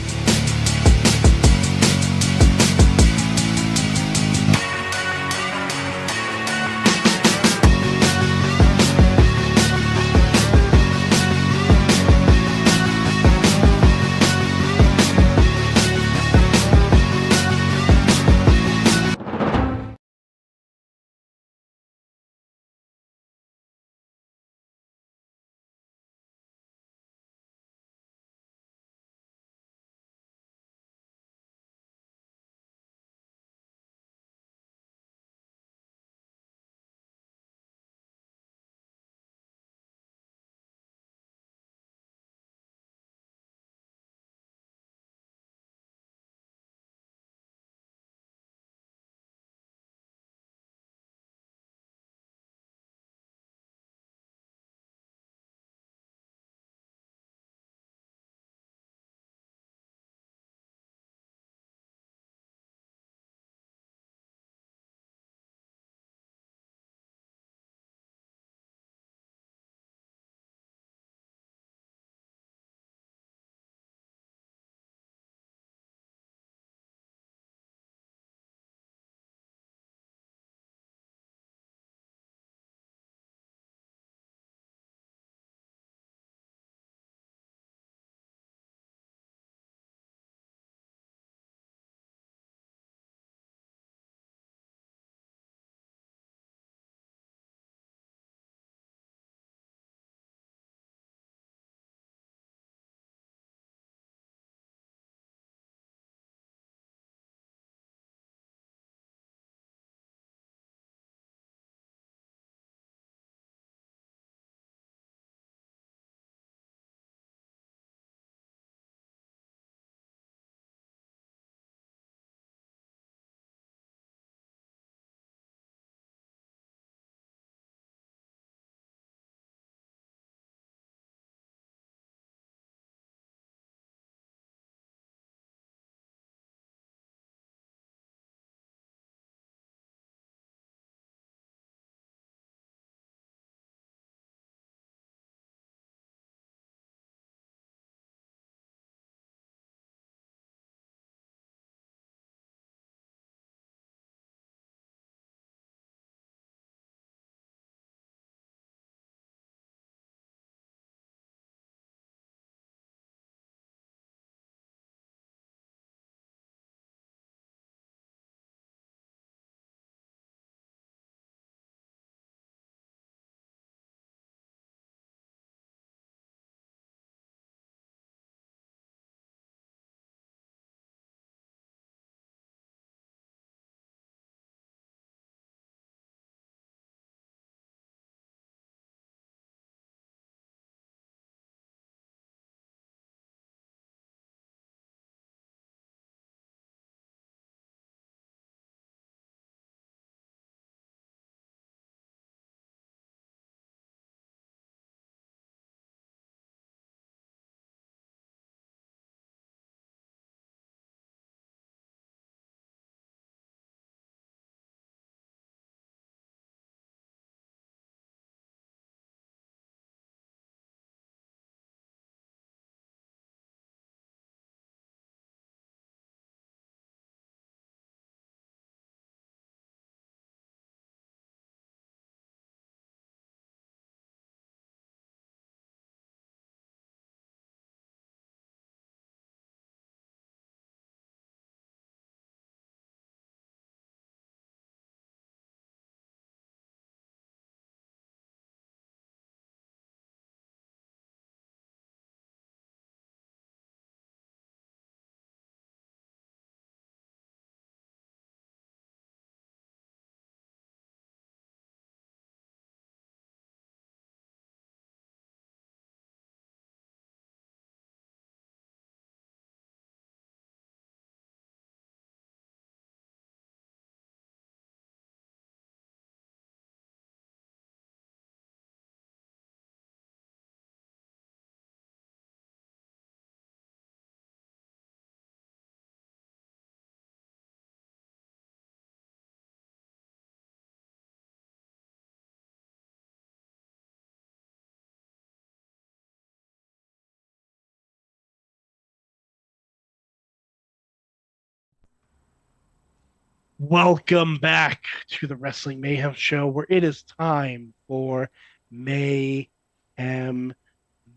Speaker 4: Welcome back to the Wrestling Mayhem Show, where it is time for Mayhem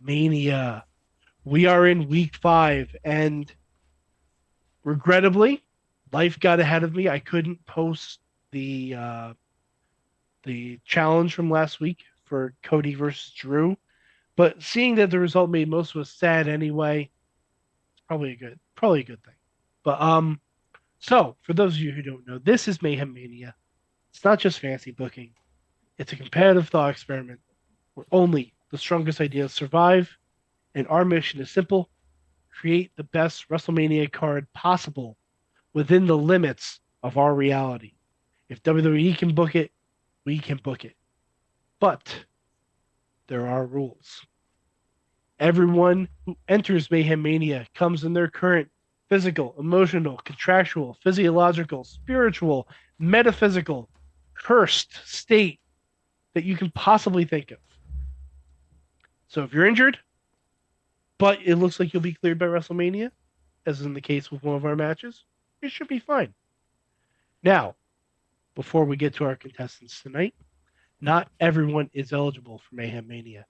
Speaker 4: Mania. We are in week 5, and regrettably, life got ahead of me. I couldn't post the challenge from last week for Cody versus Drew, but seeing that the result made most of us sad anyway, it's probably a good thing. But so for those of you who don't know, this is Mayhem Mania. It's not just fancy booking. It's a competitive thought experiment where only the strongest ideas survive, and our mission is simple: create the best WrestleMania card possible within the limits of our reality. If WWE can book it, we can book it. But there are rules. Everyone who enters Mayhem Mania comes in their current physical, emotional, contractual, physiological, spiritual, metaphysical, cursed state that you can possibly think of. So if you're injured, but it looks like you'll be cleared by WrestleMania, as in the case with one of our matches, you should be fine. Now, before we get to our contestants tonight, not everyone is eligible for Mayhem Mania.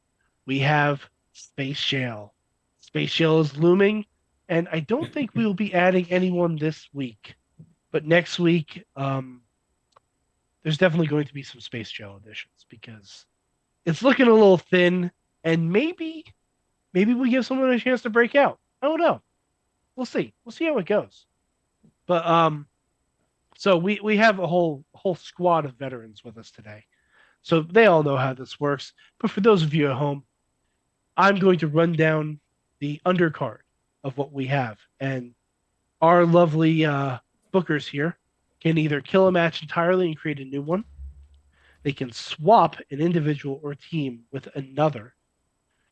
Speaker 4: We have Space Jail. Space Jail is looming, and I don't think we will be adding anyone this week. But next week, there's definitely going to be some Space Jail editions because it's looking a little thin, and maybe we give someone a chance to break out. I don't know. We'll see. We'll see how it goes. But so we have a whole squad of veterans with us today. So they all know how this works. But for those of you at home, I'm going to run down the undercard of what we have. And our lovely bookers here can either kill a match entirely and create a new one. They can swap an individual or team with another.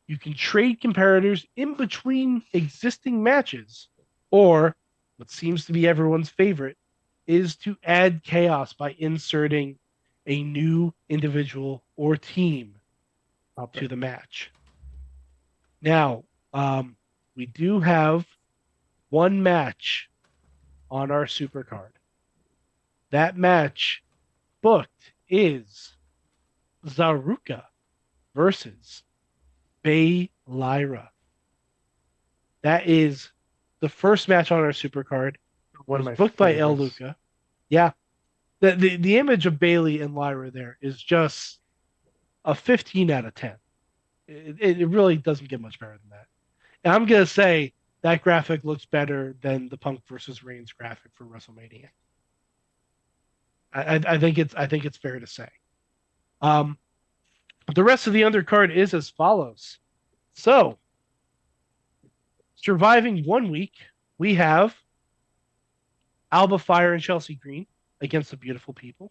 Speaker 4: You can trade comparators in between existing matches, or what seems to be everyone's favorite is to add chaos by inserting a new individual or team to the match. Now, we do have one match on our super card. That match booked is Zaruka versus Bay Lyra. That is the first match on our super card.
Speaker 5: One of my
Speaker 4: Booked by El
Speaker 5: favorites.
Speaker 4: Luca. Yeah. The image of Bailey and Lyra there is just a 15 out of 10. It really doesn't get much better than that. And I'm going to say that graphic looks better than the Punk versus Reigns graphic for WrestleMania. I think it's fair to say. The rest of the undercard is as follows. So, surviving 1 week, we have Alba Fire and Chelsea Green against the Beautiful People.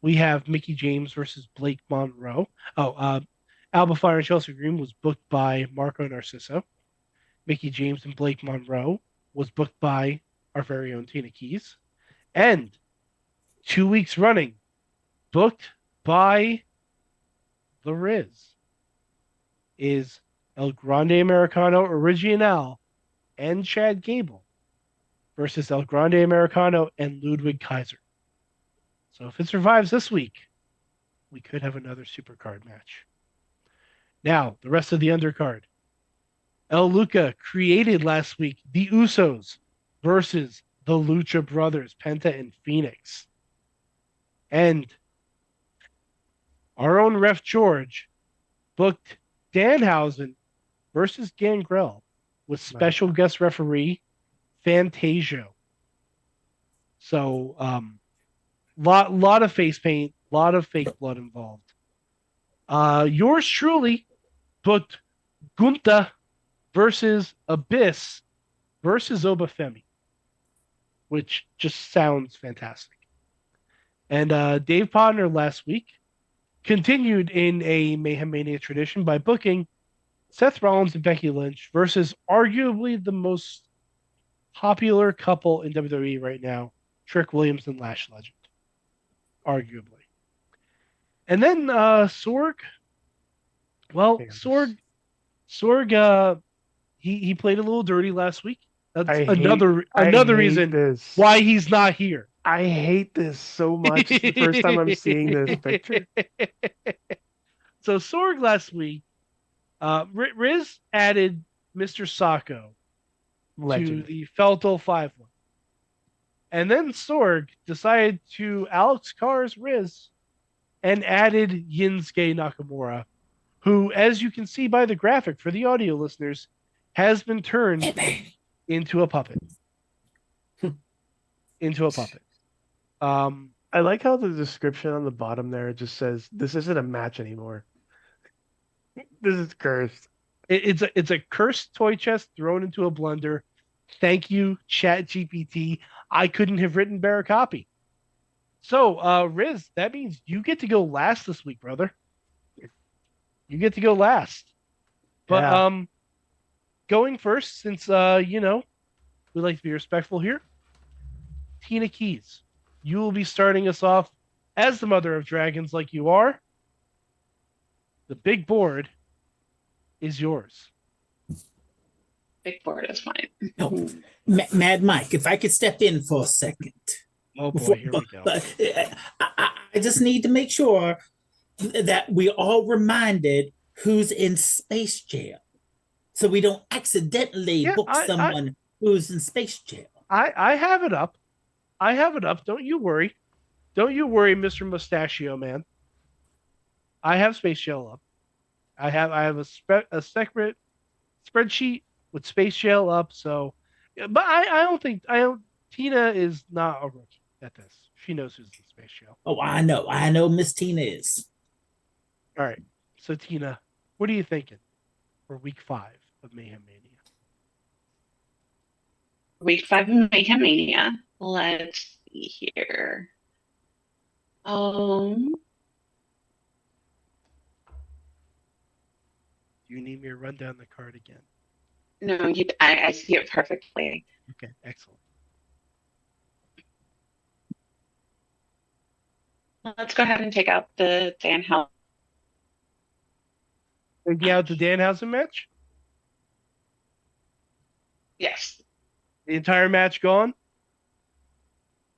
Speaker 4: We have Mickie James versus Blake Monroe. Alba Fire and Chelsea Green was booked by Marco Narciso. Mickie James and Blake Monroe was booked by our very own Tina Keys. And 2 weeks running, booked by The Riz, is El Grande Americano Original and Chad Gable versus El Grande Americano and Ludwig Kaiser. So if it survives this week, we could have another supercard match. Now, the rest of the undercard. El Luca created last week the Usos versus the Lucha Brothers, Penta and Phoenix. And our own Ref George booked Danhausen versus Gangrel with special guest referee Fantasio. So, lot of face paint, lot of fake blood involved. Yours truly booked Gunta versus Abyss versus Obafemi, which just sounds fantastic. And Dave Podner last week continued in a Mayhem Mania tradition by booking Seth Rollins and Becky Lynch versus arguably the most popular couple in WWE right now, Trick Williams and Lash Legend. Arguably. And then Sorg. Well, Sorg, he played a little dirty last week. That's another reason why he's not here.
Speaker 5: I hate this so much. It's the first time I'm seeing this picture.
Speaker 4: So Sorg last week, Riz added Mr. Sacco to
Speaker 5: Legend.
Speaker 4: the Feltel 5-1. And then Sorg decided to Alex Carr's Riz and added Yinsuke Nakamura, who, as you can see by the graphic for the audio listeners, has been turned into a puppet. Into a puppet.
Speaker 5: I like how the description on the bottom there just says, "This isn't a match anymore. This is cursed."
Speaker 4: It's a cursed toy chest thrown into a blender. Thank you, Chat GPT. I couldn't have written better copy. So, Riz, that means you get to go last this week, brother. You get to go last. But
Speaker 5: Yeah.
Speaker 4: going first, since we like to be respectful here. Tina Keys, you will be starting us off as the mother of dragons, like you are. The big board is yours.
Speaker 10: Big board is fine.
Speaker 11: No, Mad Mike, if I could step in for a second.
Speaker 4: Oh boy, here we go.
Speaker 11: I just need to make sure that we all reminded who's in space jail, so we don't accidentally book someone who's in space jail.
Speaker 4: I have it up. I have it up. Don't you worry. Don't you worry, Mr. Mustachio Man. I have Space Jail up. I have a separate spreadsheet with Space Jail up. So, but I don't. Tina is not a rookie at this. She knows who's in Space Jail.
Speaker 11: Oh, I know. Miss Tina is.
Speaker 4: All right. So Tina, what are you thinking for week 5 of Mayhem Mania?
Speaker 10: Week 5 of Mayhem Mania. Let's see here.
Speaker 4: Do you need me to run down the card again?
Speaker 10: No, I see it perfectly.
Speaker 4: Okay, excellent.
Speaker 10: Let's go ahead and take out the Danhausen.
Speaker 4: Taking out the Danhausen match?
Speaker 10: Yes.
Speaker 4: The entire match gone?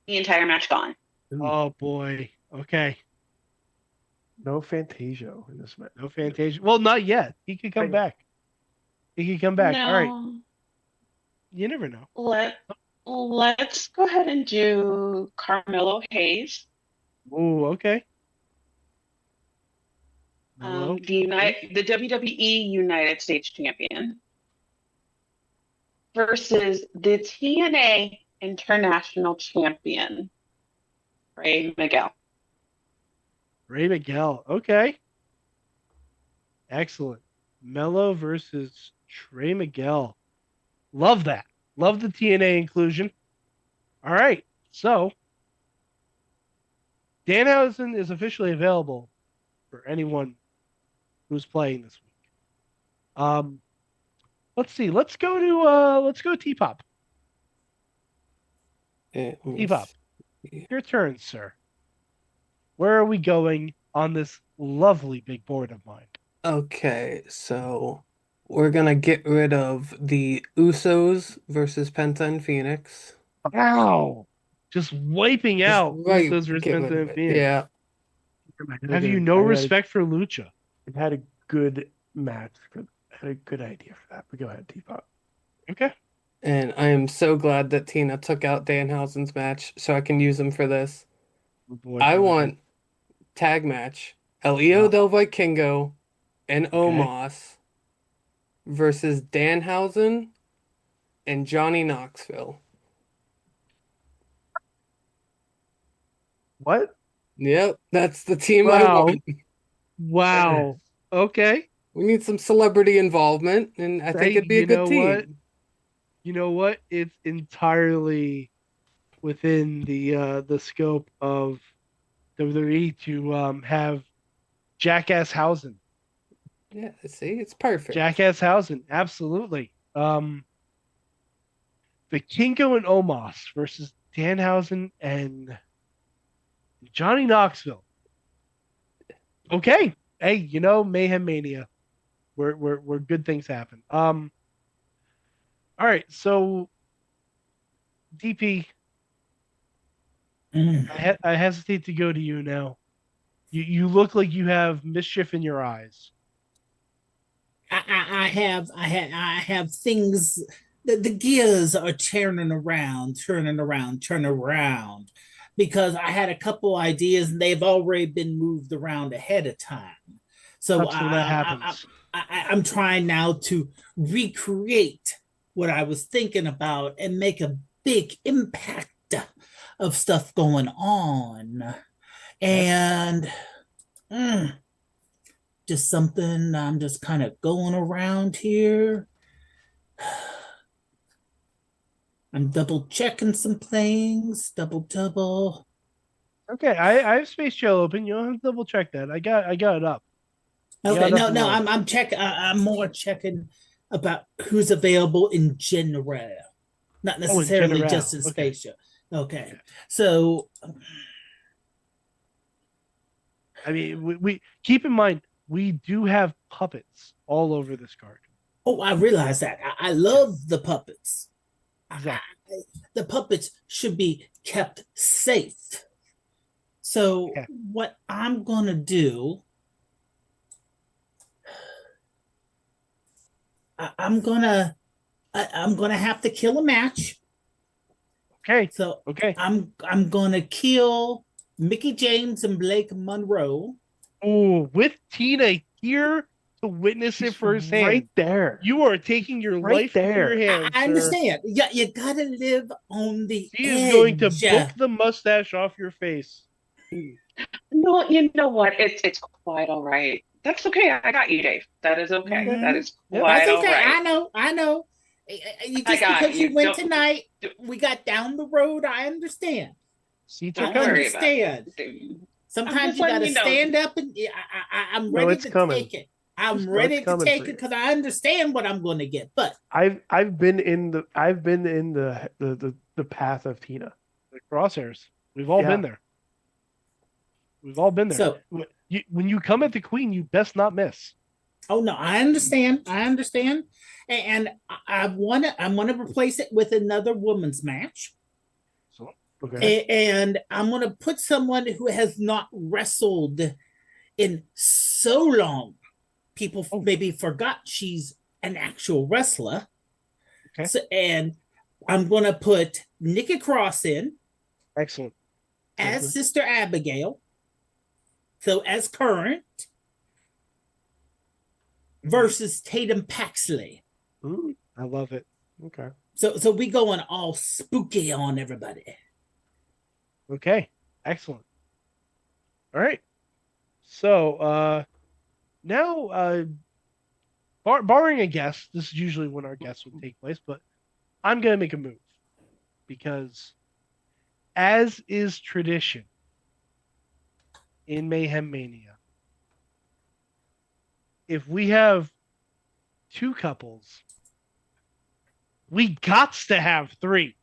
Speaker 10: The entire match gone.
Speaker 4: Oh boy. Okay.
Speaker 5: No Fantasia in this match.
Speaker 4: No Fantasia. Well, not yet. He could come back. He could come back.
Speaker 10: No.
Speaker 4: All right. You never know.
Speaker 10: Let's go ahead and do Carmelo Hayes.
Speaker 4: Oh, okay.
Speaker 10: The WWE United States Champion versus the TNA International Champion, Ray Miguel.
Speaker 4: Ray Miguel. Okay. Excellent. Mello versus Trey Miguel. Love that. Love the TNA inclusion. All right. So, Danhausen is officially available for anyone who's playing this week. Let's see. Let's go T-Pop. T-Pop. Your turn, sir. Where are we going on this lovely big board of mine?
Speaker 12: Okay, so we're gonna get rid of the Usos versus Penta and Phoenix.
Speaker 4: Ow! Just wiping out Usos versus Penta and Phoenix.
Speaker 12: Yeah.
Speaker 4: Have you no respect for Lucha?
Speaker 5: It had a good match. Had a good idea for that. But go ahead, T-Pop.
Speaker 4: Okay.
Speaker 12: And I am so glad that Tina took out Danhausen's match so I can use him for this.
Speaker 4: Oh boy,
Speaker 12: I want tag match El Hijo del Vikingo and Omos versus Danhausen and Johnny Knoxville.
Speaker 4: What?
Speaker 12: Yep, that's the team I want.
Speaker 4: Wow. Okay.
Speaker 12: We need some celebrity involvement, and I think it'd be a good team.
Speaker 4: You know what? It's entirely within the scope of WWE to have Jackass Hausen.
Speaker 12: Yeah, see, it's perfect.
Speaker 4: Jackass Hausen, absolutely. Vikingo and Omos versus Danhausen and Johnny Knoxville. Okay. Hey, Mayhem Mania. Where good things happen. All right, so DP, I hesitate to go to you now. You look like you have mischief in your eyes.
Speaker 11: I have things. The gears are turning around, because I had a couple ideas and they've already been moved around ahead of time. So
Speaker 4: That's when that happens.
Speaker 11: I'm trying now to recreate what I was thinking about and make a big impact of stuff going on. And just something I'm just kind of going around here. I'm double checking some things, double.
Speaker 4: Okay, I have Space Trail open. You don't have to double check that. I got it up.
Speaker 11: Okay, no, I'm checking. I'm more checking about who's available in general, not necessarily just in spatial. Okay, so
Speaker 4: I mean, we keep in mind we do have puppets all over this card.
Speaker 11: Oh, I realize that. I love the puppets.
Speaker 4: Exactly.
Speaker 11: The puppets should be kept safe. So what I'm gonna do, I'm gonna have to kill a match.
Speaker 4: Okay.
Speaker 11: So I'm gonna kill Mickey James and Blake Monroe.
Speaker 4: Oh, with Tina here to witness it firsthand.
Speaker 5: Right there.
Speaker 4: You are taking your life in your hands.
Speaker 11: I understand. Yeah, you gotta live on the
Speaker 4: He
Speaker 11: edge.
Speaker 4: is going to book the mustache off your face.
Speaker 10: No, you know what? It's quite all right. That's okay. I got you, Dave. That is okay. That is quite all right.
Speaker 11: I know. Just because you went tonight, we got down the road. I understand. I understand. Sometimes you gotta stand up and I'm ready to take it. I'm ready to take it because I understand what I'm going to get. But
Speaker 5: I've been in the path of Tina.
Speaker 4: The crosshairs. We've all been there. We've all been there.
Speaker 11: So
Speaker 4: when you come at the queen, you best not miss.
Speaker 11: Oh no, I understand. And I want to replace it with another women's match.
Speaker 4: Okay.
Speaker 11: And I'm going to put someone who has not wrestled in so long. People maybe forgot she's an actual wrestler.
Speaker 4: Okay.
Speaker 11: So, and I'm going to put Nikki Cross in.
Speaker 4: Excellent.
Speaker 11: As Sister Abigail. So as current. Versus Tatum Paxley.
Speaker 4: Ooh, I love it.
Speaker 5: Okay.
Speaker 11: So we going all spooky on everybody.
Speaker 4: Okay. Excellent. All right. So now barring a guest, this is usually when our guests would take place, but I'm gonna make a move. Because as is tradition in Mayhem Mania, if we have two couples, we gots to have three.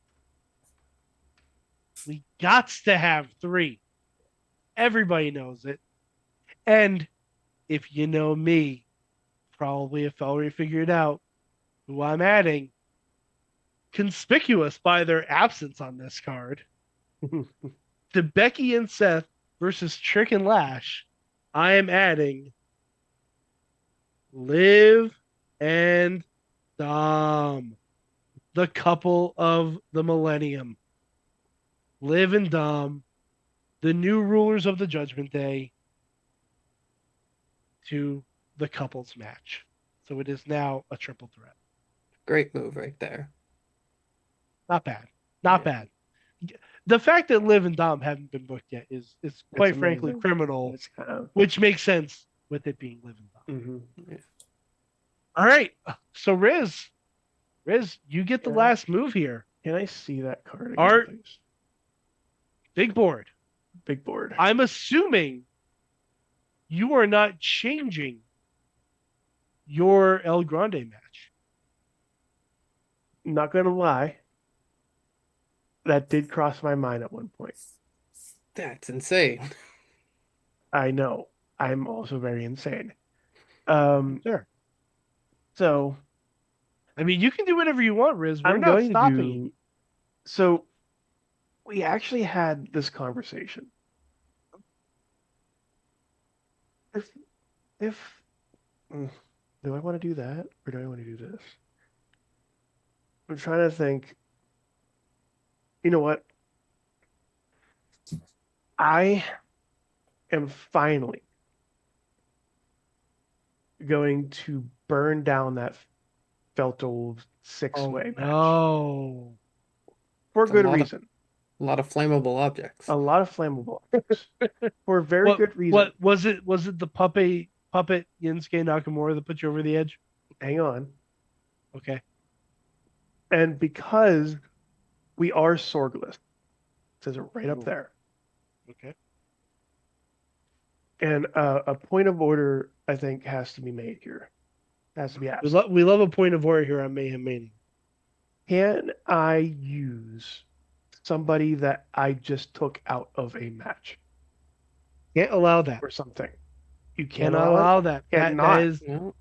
Speaker 4: We gots to have three. Everybody knows it. And if you know me, probably have already figured out who I'm adding. Conspicuous by their absence on this card. To Becky and Seth versus Trick and Lash, I am adding Liv and Dom, the couple of the millennium. Liv and Dom, the new rulers of the Judgment Day, to the couples match. So it is now a triple threat.
Speaker 12: Great move right there.
Speaker 4: Not bad. Not bad. The fact that Liv and Dom haven't been booked yet is quite frankly criminal, which makes sense with it being Liv and Dom.
Speaker 5: Mm-hmm. Yeah.
Speaker 4: All right. So Riz, you get the last move here.
Speaker 5: Can I see that card again,
Speaker 4: Art,
Speaker 5: please?
Speaker 4: Big board.
Speaker 5: Big board.
Speaker 4: I'm assuming you are not changing your El Grande match.
Speaker 5: Not gonna lie. That did cross my mind at one point.
Speaker 12: That's insane.
Speaker 5: I know. I'm also very insane.
Speaker 4: Sure.
Speaker 5: So,
Speaker 4: I mean, you can do whatever you want, Riz. We're
Speaker 5: I'm
Speaker 4: not
Speaker 5: going
Speaker 4: stopping
Speaker 5: to
Speaker 4: you.
Speaker 5: So, we actually had this conversation. If do I want to do that or do I want to do this? I'm trying to think. You know what? I am finally going to burn down that felt old six-way match.
Speaker 4: No.
Speaker 5: For
Speaker 12: It's a
Speaker 5: good
Speaker 12: lot of-
Speaker 5: reason.
Speaker 12: A lot of flammable objects.
Speaker 5: A lot of flammable objects. For very good reason.
Speaker 4: What was it? Was it the puppet Yinsuke Nakamura that put you over the edge?
Speaker 5: Hang on.
Speaker 4: Okay.
Speaker 5: And because we are Sorgless, it says it right up there.
Speaker 4: Okay.
Speaker 5: And a point of order, I think, has to be made here. Has to be asked.
Speaker 4: We love a point of order here on Mayhem Mania.
Speaker 5: Can I use somebody that I just took out of a match
Speaker 4: Can't allow that.
Speaker 5: or something? You
Speaker 4: Cannot allow that.
Speaker 5: Cannot.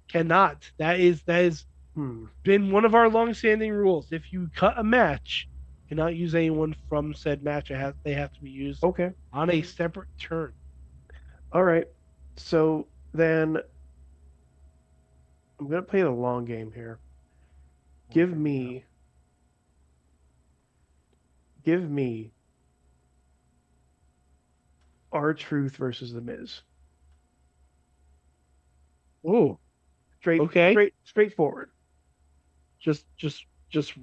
Speaker 4: Cannot. That is been one of our long-standing rules. If you cut a match, you cannot use anyone from said match. They have to be used
Speaker 5: Okay.
Speaker 4: on a separate turn.
Speaker 5: All right. So then I'm going to play the long game here. Give me R-Truth versus The Miz.
Speaker 4: Ooh. Okay.
Speaker 5: Straightforward.
Speaker 4: Just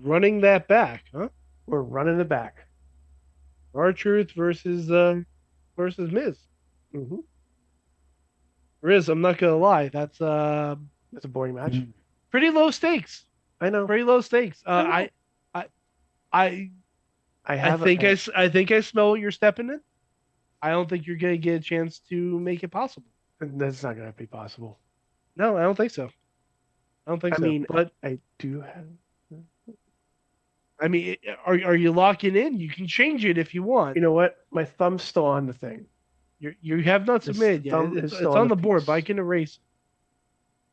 Speaker 4: running that back, huh?
Speaker 5: We're running it back.
Speaker 4: R-Truth versus Miz.
Speaker 5: Mm-hmm.
Speaker 4: Riz, I'm not gonna lie, that's
Speaker 5: a boring match.
Speaker 4: Pretty low stakes.
Speaker 5: I know.
Speaker 4: Pretty low stakes. I think I smell what you're stepping in. I don't think you're gonna get a chance to make it possible.
Speaker 5: That's not gonna be possible.
Speaker 4: No, I don't think so. I mean, but
Speaker 5: I do have.
Speaker 4: I mean, are you locking in? You can change it if you want.
Speaker 5: You know what? My thumb's still on the thing.
Speaker 4: You have not submitted yet. It's on the board, but I can erase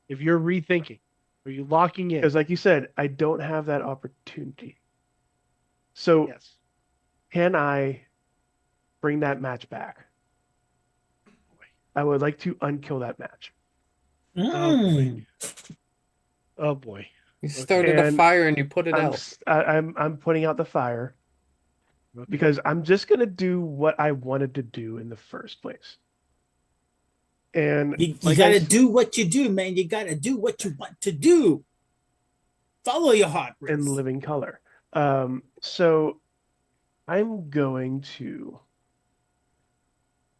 Speaker 4: it. If you're rethinking, are you locking in?
Speaker 5: Because, like you said, I don't have that opportunity. So,
Speaker 4: yes.
Speaker 5: Can I bring that match back? I would like to unkill that match.
Speaker 4: Oh boy!
Speaker 12: You started a fire and you put it out.
Speaker 5: I'm putting out the fire because I'm just gonna do what I wanted to do in the first place. And
Speaker 11: you gotta do what you do, man. You gotta do what you want to do. Follow your heart, Riz.
Speaker 5: In living color. So I'm going to.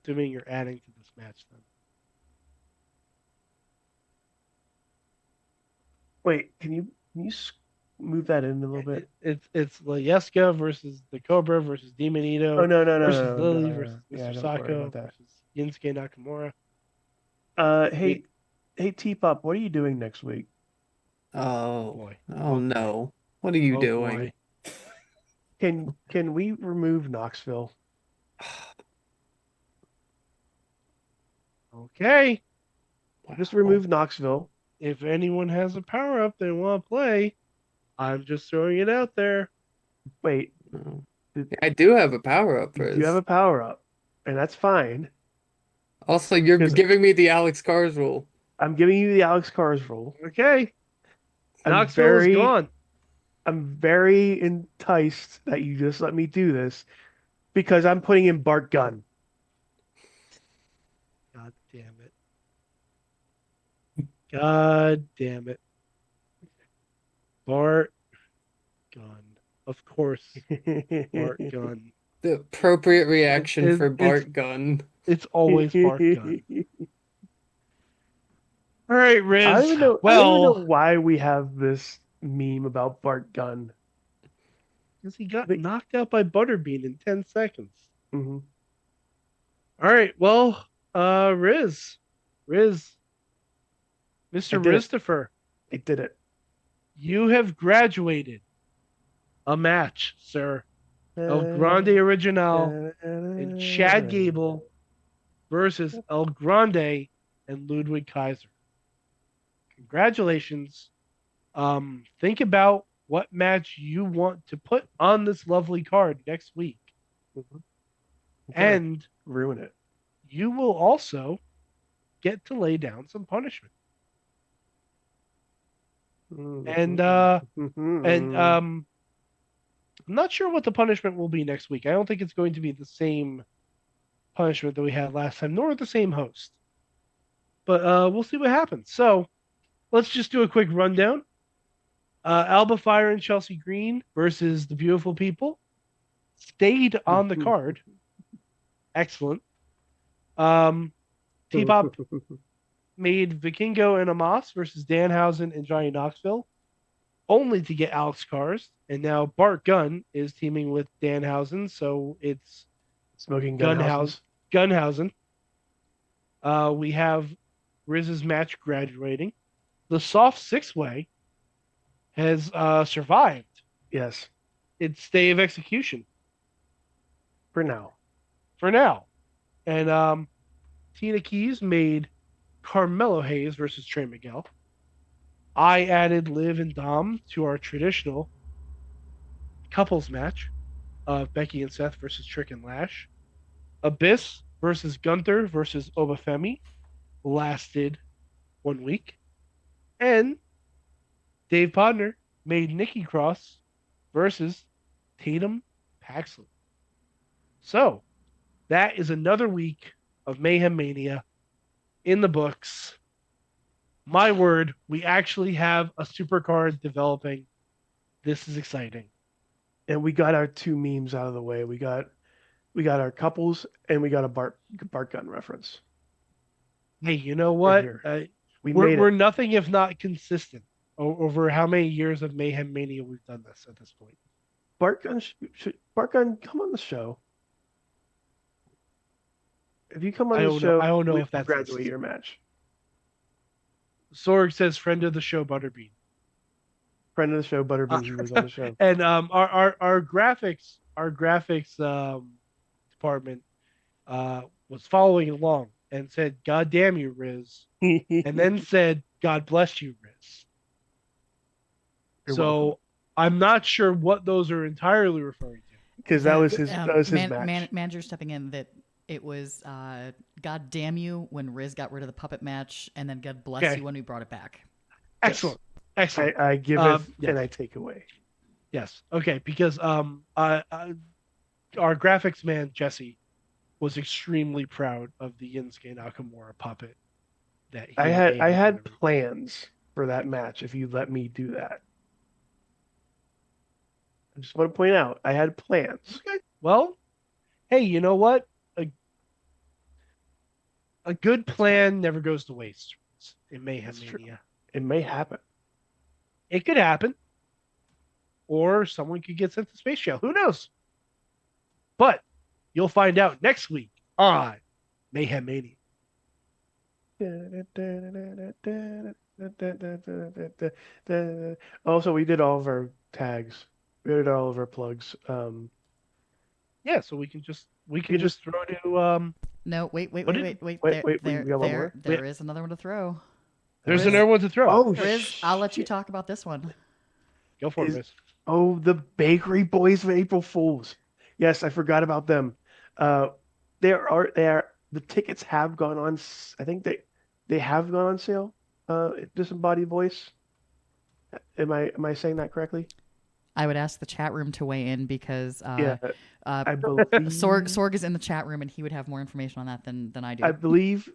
Speaker 4: Assuming you're adding to this match, then.
Speaker 5: Wait, can you move that in a little bit?
Speaker 4: It's Layeska versus the Cobra versus Demon Ito.
Speaker 5: Oh no
Speaker 4: versus Lily versus
Speaker 5: Yeah,
Speaker 4: Mr.
Speaker 5: don't worry
Speaker 4: Sako
Speaker 5: about that.
Speaker 4: versus Yinsuke Nakamura.
Speaker 5: Hey, T-Pop, what are you doing next week?
Speaker 12: Oh,
Speaker 4: boy.
Speaker 12: Oh no! What are you doing?
Speaker 5: Boy. Can we remove Knoxville?
Speaker 4: Okay.
Speaker 5: Just remove Knoxville.
Speaker 4: If anyone has a power up they want to play, I'm just throwing it out there.
Speaker 5: Wait.
Speaker 12: I do have a power up for this.
Speaker 5: You have a power up, and that's fine.
Speaker 12: Also, you're giving me the Alex Cars rule.
Speaker 5: I'm giving you the Alex Cars rule.
Speaker 4: Okay. Knoxville is gone.
Speaker 5: I'm very enticed that you just let me do this because I'm putting in Bart Gunn.
Speaker 4: God damn it. God damn it. Bart Gunn. Of course. Bart Gunn.
Speaker 12: The appropriate reaction for Bart Gunn.
Speaker 4: It's always Bart Gunn. All right, Riz.
Speaker 5: I don't even know why we have this meme about Bart Gunn.
Speaker 4: Because he got knocked out by Butterbean in 10 seconds.
Speaker 5: Mm-hmm.
Speaker 4: All right, well, Riz. Mr. Riztopher.
Speaker 5: I did it.
Speaker 4: You have graduated a match, sir. El Grande Original and Chad Gable versus El Grande and Ludwig Kaiser. Congratulations. Think about what match you want to put on this lovely card next week. And
Speaker 5: ruin it.
Speaker 4: You will also get to lay down some punishment. And I'm not sure what the punishment will be next week. I don't think it's going to be the same punishment that we had last time, nor the same host. But we'll see what happens. So let's just do a quick rundown. Alba Fire and Chelsea Green versus the Beautiful People stayed on the card. Excellent. T-Pop made Vikingo and Amos versus Danhausen and Johnny Knoxville, only to get Alex Cars. And now Bart Gunn is teaming with Danhausen, so it's
Speaker 5: Smoking
Speaker 4: Gunhausen. We have Riz's match graduating. The soft six-way has survived.
Speaker 5: Yes.
Speaker 4: It's stay of execution.
Speaker 5: For now.
Speaker 4: And Tina Keys made Carmelo Hayes versus Trey Miguel. I added Liv and Dom to our traditional couples match of Becky and Seth versus Trick and Lash. Abyss versus Gunther versus Obafemi lasted 1 week. And Dave Podner made Nikki Cross versus Tatum Paxley. So that is another week of Mayhem Mania in the books. My word, we actually have a supercard developing. This is exciting.
Speaker 5: And we got our 2 memes out of the way. We got our couples and we got a Bart Gunn reference.
Speaker 4: Hey, you know what? We're nothing if not consistent over how many years of Mayhem Mania we've done this at this point.
Speaker 5: Bart Gunn, come on the show. If you come on the show,
Speaker 4: I don't know if that's
Speaker 5: graduate your match.
Speaker 4: Sorg says friend of the show, Butterbean.
Speaker 5: Friend of the show, Butterbean. He was on the show.
Speaker 4: And our graphics department was following along and said, "God damn you, Riz," and then said, "God bless you, Riz." So I'm not sure what those are entirely referring to.
Speaker 5: Because that was his match.
Speaker 6: Manager stepping in that it was God damn you when Riz got rid of the puppet match, and then God bless you when we brought it back.
Speaker 4: Excellent.
Speaker 5: Yes. Excellent. I give it and I take away.
Speaker 4: Yes. Okay. Because our graphics man Jesse was extremely proud of the Yinsuke Nakamura puppet that he
Speaker 5: I had plans for that match. If you let me do that, I just want to point out I had plans.
Speaker 4: Okay. Well, hey, you know what? A good plan never goes to waste in Mayhem Mania.
Speaker 5: It may happen.
Speaker 4: It could happen. Or someone could get sent to space jail. Who knows? But you'll find out next week on Mayhem Mania.
Speaker 5: Also, we did all of our tags. We did all of our plugs.
Speaker 4: Yeah, so we can just throw to
Speaker 6: No, wait.
Speaker 5: Wait,
Speaker 6: There is another one to throw.
Speaker 4: There's another one to throw.
Speaker 5: Oh,
Speaker 6: Riz, I'll let you talk about this one.
Speaker 4: Go for it, Riz.
Speaker 5: Oh, the Bakery Boys of April Fools. Yes, I forgot about them. The tickets have gone on. I think they have gone on sale. Disembodied Voice. Am I saying that correctly?
Speaker 6: I would ask the chat room to weigh in because
Speaker 5: I believe
Speaker 6: Sorg is in the chat room and he would have more information on that than I do.
Speaker 5: I believe.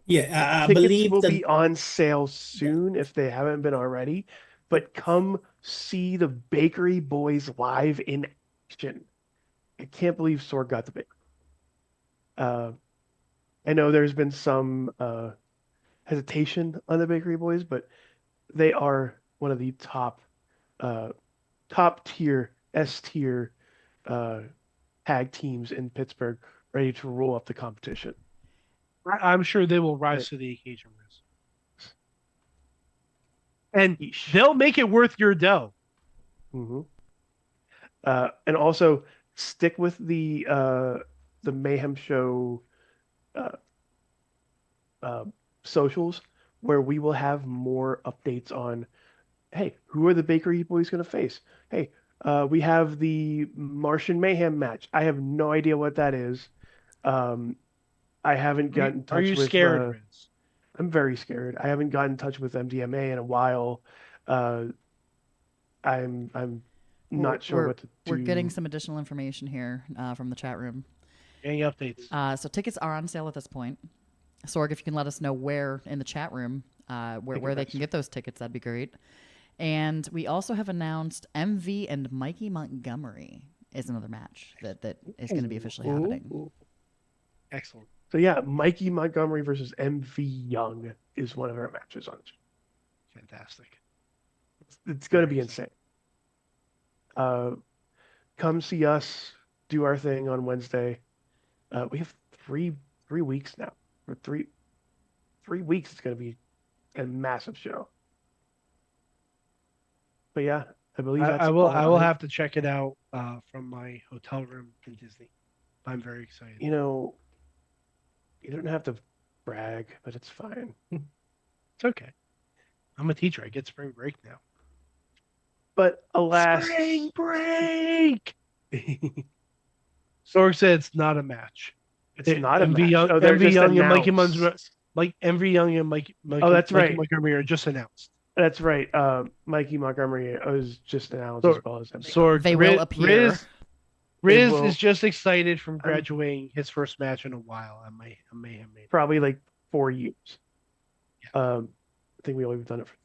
Speaker 11: Yeah, I
Speaker 5: tickets
Speaker 11: believe
Speaker 5: will be on sale soon if they haven't been already. But come see the Bakery Boys live in action. I can't believe Sorg got the Bakery. I know there's been some hesitation on the Bakery Boys, but they are one of the top tier S tier tag teams in Pittsburgh, ready to roll up the competition.
Speaker 4: I'm sure they will rise to the occasion, Riz. And they'll make it worth your dough.
Speaker 5: Mm-hmm. And also stick with the Mayhem Show socials, where we will have more updates on, hey, who are the Bakery Boys going to face? Hey, We have the Martian Mayhem match. I have no idea what that is. I haven't gotten in touch
Speaker 4: Are you
Speaker 5: with.
Speaker 4: scared, Riz?
Speaker 5: I'm very scared. I haven't gotten in touch with MDMA in a while. I'm not sure what to do.
Speaker 6: We're getting some additional information here from the chat room.
Speaker 4: Any updates?
Speaker 6: So tickets are on sale at this point. Sorg, if you can let us know where in the chat room where they can get those tickets, that'd be great. And we also have announced MV and Mikey Montgomery is another match that is going to be officially happening.
Speaker 4: Excellent.
Speaker 5: So yeah, Mikey Montgomery versus MV Young is one of our matches on it.
Speaker 4: Fantastic.
Speaker 5: It's going to be insane. Come see us do our thing on Wednesday. We have three weeks now. For three weeks, it's going to be a massive show. But yeah, I believe that's
Speaker 4: I will have to check it out from my hotel room in Disney. I'm very excited.
Speaker 5: You know, you don't have to brag, but it's fine.
Speaker 4: It's okay. I'm a teacher. I get spring break now.
Speaker 5: But alas,
Speaker 4: spring break. Sorg said it's not a match.
Speaker 5: It's not a match.
Speaker 4: Young, MV Young and Mikey MV Young and Mikey.
Speaker 5: Oh, that's right.
Speaker 4: Mikey Montgomery are just announced.
Speaker 5: That's right. Mikey Montgomery was just announced as well as MV.
Speaker 4: Sorg.
Speaker 6: They will appear.
Speaker 4: Riz is just excited from graduating his first match in a while. I may have made it.
Speaker 5: Probably like 4 years. Yeah. I think we only done it for 3.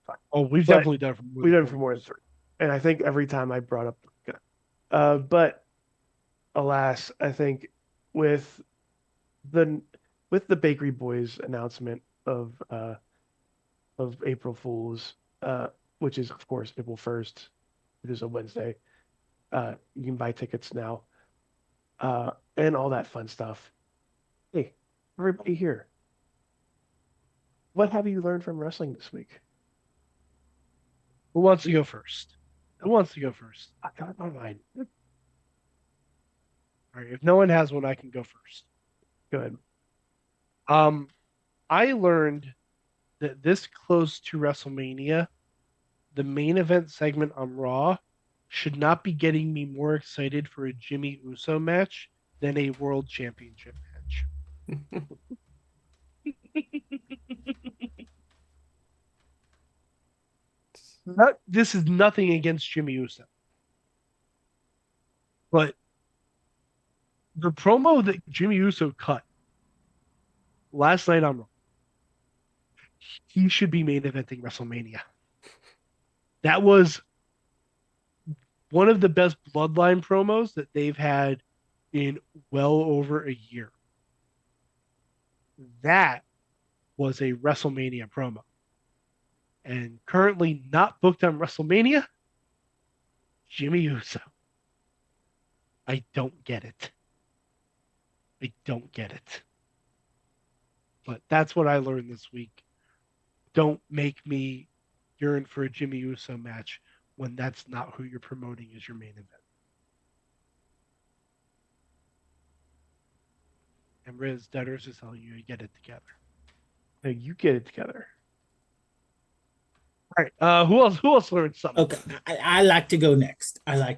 Speaker 5: Fine.
Speaker 4: Oh, we've definitely done it for more.
Speaker 5: We've done it for more than 3. And I think every time I brought up, but alas, I think with the Bakery Boys announcement of April Fools, which is of course April 1st, it is a Wednesday. You can buy tickets now, and all that fun stuff. Hey, everybody here, what have you learned from wrestling this week?
Speaker 4: Who wants to go first? I
Speaker 5: got my mind.
Speaker 4: All right, if no one has one, I can go first.
Speaker 5: Go ahead.
Speaker 4: I learned that this close to WrestleMania, the main event segment on Raw should not be getting me more excited for a Jimmy Uso match than a World Championship match. This is nothing against Jimmy Uso, but the promo that Jimmy Uso cut last night on Raw, he should be main eventing WrestleMania. That was one of the best Bloodline promos that they've had in well over a year. That was a WrestleMania promo. And currently not booked on WrestleMania, Jimmy Uso. I don't get it. But that's what I learned this week. Don't make me yearn for a Jimmy Uso match when that's not who you're promoting as your main event. And Riz, Dutters is telling you to get it together.
Speaker 5: No, you get it together.
Speaker 4: All right. Who else learned something?
Speaker 11: Okay. I like to go next. I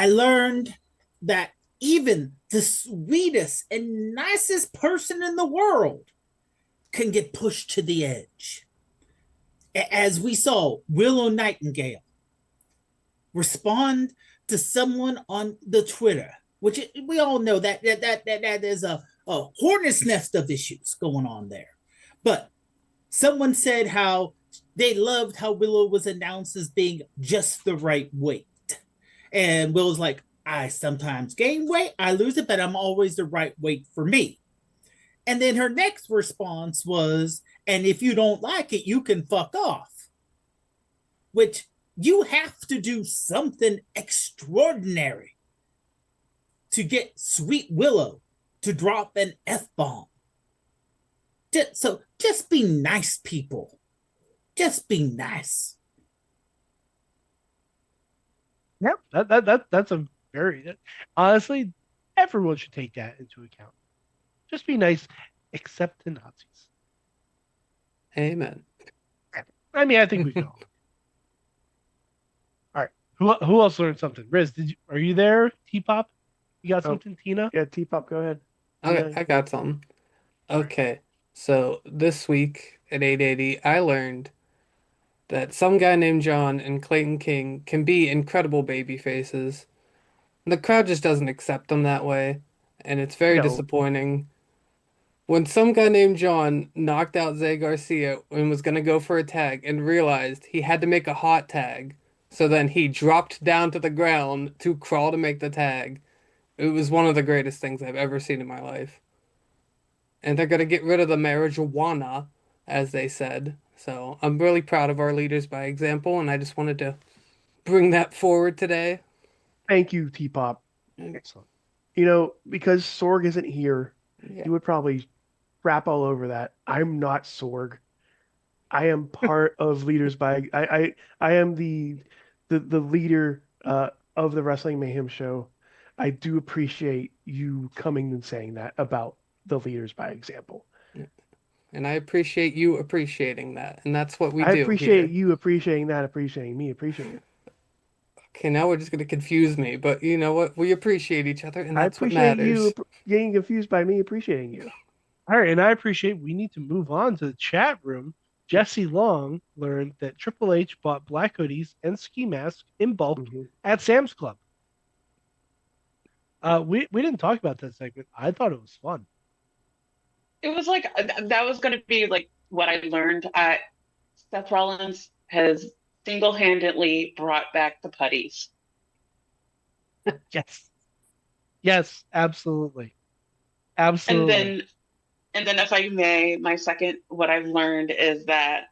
Speaker 11: learned that even the sweetest and nicest person in the world can get pushed to the edge. As we saw Willow Nightingale respond to someone on the Twitter, which we all know that there's a hornet's nest of issues going on there. But someone said how they loved how Willow was announced as being just the right weight. And Willow's like, I sometimes gain weight, I lose it, but I'm always the right weight for me. And then her next response was, and if you don't like it, you can fuck off. Which you have to do something extraordinary to get Sweet Willow to drop an F-bomb. So just be nice, people. Just be nice.
Speaker 4: Yep, that's a very honestly, everyone should take that into account. Just be nice, except the Nazis.
Speaker 12: Amen.
Speaker 4: I mean, I think we can all. Who else learned something? Riz, are you there? T-Pop, you got
Speaker 5: Oh,
Speaker 4: something? Tina?
Speaker 5: Yeah, T-Pop, go ahead.
Speaker 12: I got something. Okay, so this week at 880, I learned that some guy named John and Clayton King can be incredible baby faces. The crowd just doesn't accept them that way, and it's very
Speaker 5: No.
Speaker 12: disappointing. When some guy named John knocked out Zay Garcia and was gonna go for a tag and realized he had to make a hot tag, so then he dropped down to the ground to crawl to make the tag. It was one of the greatest things I've ever seen in my life. And they're gonna get rid of the marijuana, as they said. So I'm really proud of our leaders by example, and I just wanted to bring that forward today.
Speaker 5: Thank you, T-Pop.
Speaker 4: Excellent.
Speaker 5: Because Sorg isn't here,
Speaker 12: Yeah.
Speaker 5: he would probably rap all over that. I'm not Sorg. I am part of Leaders by I am the leader of the Wrestling Mayhem show. I do appreciate you coming and saying that about the Leaders by example.
Speaker 12: And I appreciate you appreciating that. And that's what we
Speaker 5: I
Speaker 12: do
Speaker 5: appreciate
Speaker 12: here.
Speaker 5: you appreciating that, appreciating me, appreciating it.
Speaker 12: Okay, now we're just gonna confuse me, but you know what? We appreciate each other, and
Speaker 5: I
Speaker 12: that's what
Speaker 5: appreciate
Speaker 12: matters.
Speaker 5: you getting confused by me appreciating you.
Speaker 4: All right, and I appreciate we need to move on to the chat room. Jesse Long learned that Triple H bought black hoodies and ski masks in bulk at Sam's Club. We didn't talk about that segment. I thought it was fun.
Speaker 10: It was like that was going to be like what I learned. Seth Rollins has single-handedly brought back the putties.
Speaker 4: Yes, absolutely. Absolutely.
Speaker 10: And then if I may, my second, what I've learned is that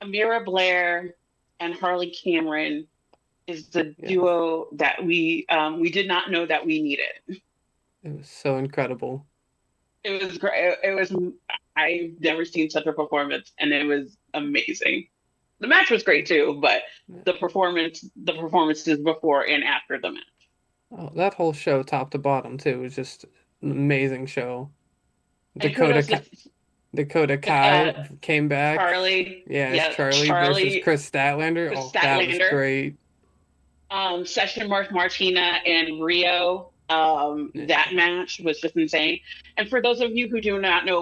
Speaker 10: Amira Blair and Harley Cameron is the duo that we did not know that we needed.
Speaker 12: It was so incredible.
Speaker 10: It was great. I've never seen such a performance, and it was amazing. The match was great too, but the performances before and after the match.
Speaker 12: Oh, that whole show, top to bottom, too, was just an amazing show.
Speaker 10: And
Speaker 12: Dakota Kai came back.
Speaker 10: Charlie.
Speaker 12: Yeah, Charlie versus Chris Statlander. That was great.
Speaker 10: Session Martina and Rio. That match was just insane. And for those of you who do not know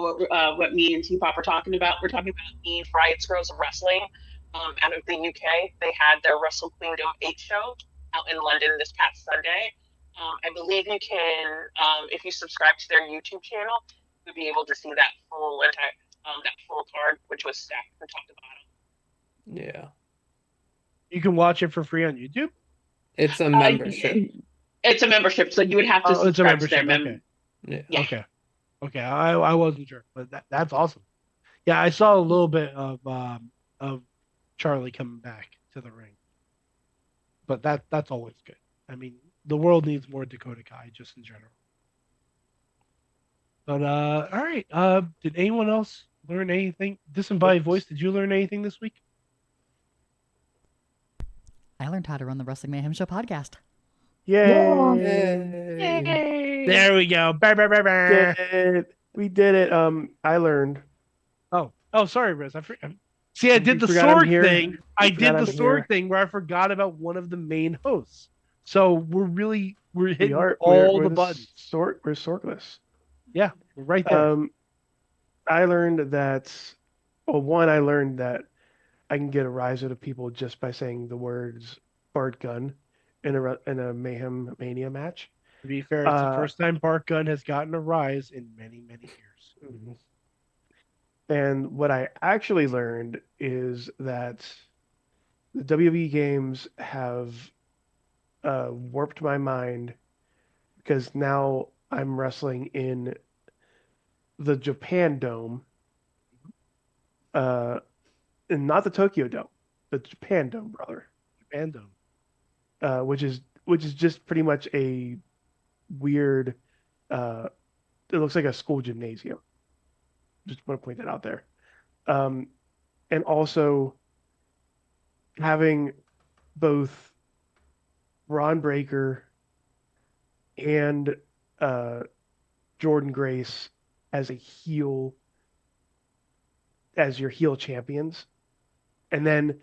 Speaker 10: what me and T-Pop are talking about, we're talking about the Riot Girls of Wrestling out of the UK. They had their Wrestle Kingdom 8 show out in London this past Sunday. I believe you can, if you subscribe to their YouTube channel, you'll be able to see that full card, which was stacked from top to bottom.
Speaker 12: Yeah.
Speaker 4: You can watch it for free on YouTube?
Speaker 12: It's a membership.
Speaker 10: It's a membership, so you would have to subscribe to their
Speaker 4: membership.
Speaker 12: Yeah.
Speaker 4: Okay. I wasn't sure, but that's awesome. Yeah, I saw a little bit of Charlie coming back to the ring, but that's always good. I mean, the world needs more Dakota Kai, just in general. But all right. Did anyone else learn anything? Disembodied Voice, did you learn anything this week?
Speaker 6: I learned how to run the Wrestling Mayhem Show podcast.
Speaker 5: Yay!
Speaker 4: There we go.
Speaker 5: We did it. I learned.
Speaker 4: Oh, sorry, Riz. See, I did the Sorg thing. I did the Sorg thing where I forgot about one of the main hosts. So we're hitting all the buttons.
Speaker 5: We're Sorgless.
Speaker 4: Yeah, we're right there.
Speaker 5: I learned that. Well, one, I learned that I can get a rise out of people just by saying the words Bart Gunn in a Mayhem Mania match.
Speaker 4: To be fair, it's the first time Bart Gunn has gotten a rise in many, many years.
Speaker 5: Mm-hmm. And what I actually learned is that the WWE games have warped my mind because now I'm wrestling in the Japan Dome, and not the Tokyo Dome, the Japan Dome, brother.
Speaker 4: Japan Dome.
Speaker 5: Which is just pretty much a weird. It looks like a school gymnasium. Just want to point that out there, and also having both Ron Breaker and Jordan Grace as your heel champions, and then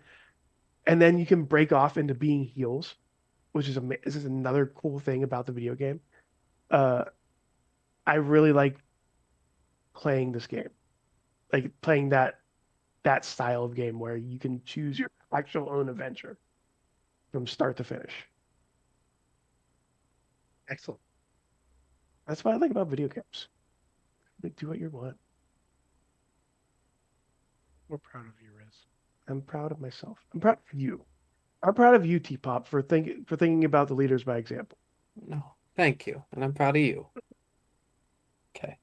Speaker 5: and then you can break off into being heels, which is this is another cool thing about the video game. I really like playing this game, like playing that style of game where you can choose your actual own adventure from start to finish.
Speaker 4: Excellent.
Speaker 5: That's what I like about video games. Like, do what you want.
Speaker 4: We're proud of you, Riz.
Speaker 5: I'm proud of myself. I'm proud of you. I'm proud of you, T-Pop, for thinking about the leaders by example.
Speaker 12: No, thank you, and I'm proud of you. Okay.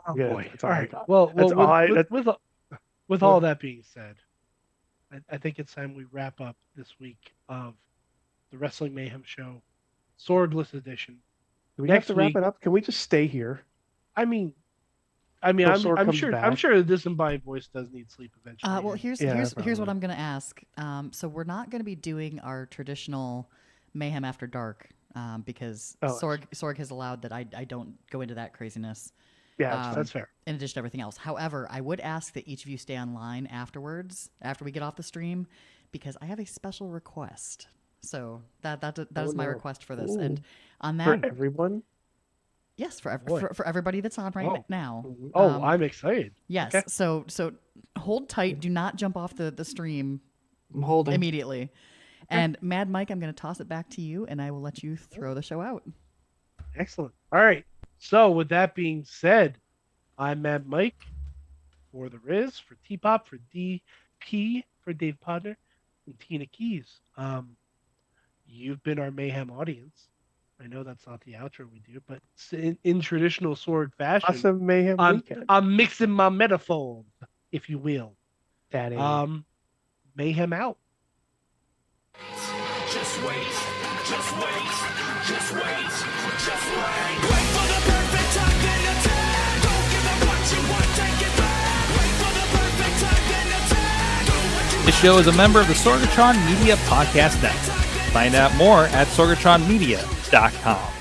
Speaker 4: Oh
Speaker 5: Good.
Speaker 4: boy!
Speaker 5: That's
Speaker 4: All
Speaker 5: all I
Speaker 4: right.
Speaker 5: got.
Speaker 4: Well,
Speaker 5: That's all I-
Speaker 4: with all that being said, I think it's time we wrap up this week of the Wrestling Mayhem Show, Sorgless Edition.
Speaker 5: Do we have to wrap it up? Can we just stay here?
Speaker 4: I mean,
Speaker 5: Sorg
Speaker 4: I'm
Speaker 5: comes
Speaker 4: sure.
Speaker 5: back.
Speaker 4: I'm sure the disembodied voice does need sleep eventually.
Speaker 6: Well, here's what I'm going to ask. So we're not going to be doing our traditional Mayhem After Dark because Sorg has allowed that I don't go into that craziness.
Speaker 5: Yeah,
Speaker 4: that's fair.
Speaker 6: In addition to everything else. However, I would ask that each of you stay online afterwards, after we get off the stream, because I have a special request. So that is my request for this.
Speaker 5: Ooh.
Speaker 6: And on that,
Speaker 5: For everyone?
Speaker 6: yes, for everybody that's on right now.
Speaker 4: I'm excited.
Speaker 6: Yes.
Speaker 4: Okay.
Speaker 6: So hold tight. Do not jump off the stream.
Speaker 12: I'm holding
Speaker 6: immediately. And Mad Mike, I'm going to toss it back to you, and I will let you throw the show out.
Speaker 4: Excellent. All right. So with that being said, I'm Mad Mike for the Riz, for T-Pop, for DP, for Dave Podner, and Tina Keys. You've been our Mayhem audience. I know that's not the outro we do, but in traditional Sorg fashion,
Speaker 5: Awesome Mayhem weekend.
Speaker 4: I'm mixing my metaphors, if you will.
Speaker 5: Daddy.
Speaker 4: Mayhem out.
Speaker 3: Just wait, just wait, just wait, just wait. Wait for the perfect time, then attack. Don't give up what you want, take it back. Wait for the perfect time, then attack. Do what you
Speaker 2: This show is a member of the Sorgatron Media Podcast Network. Find out more at sorgatronmedia.com.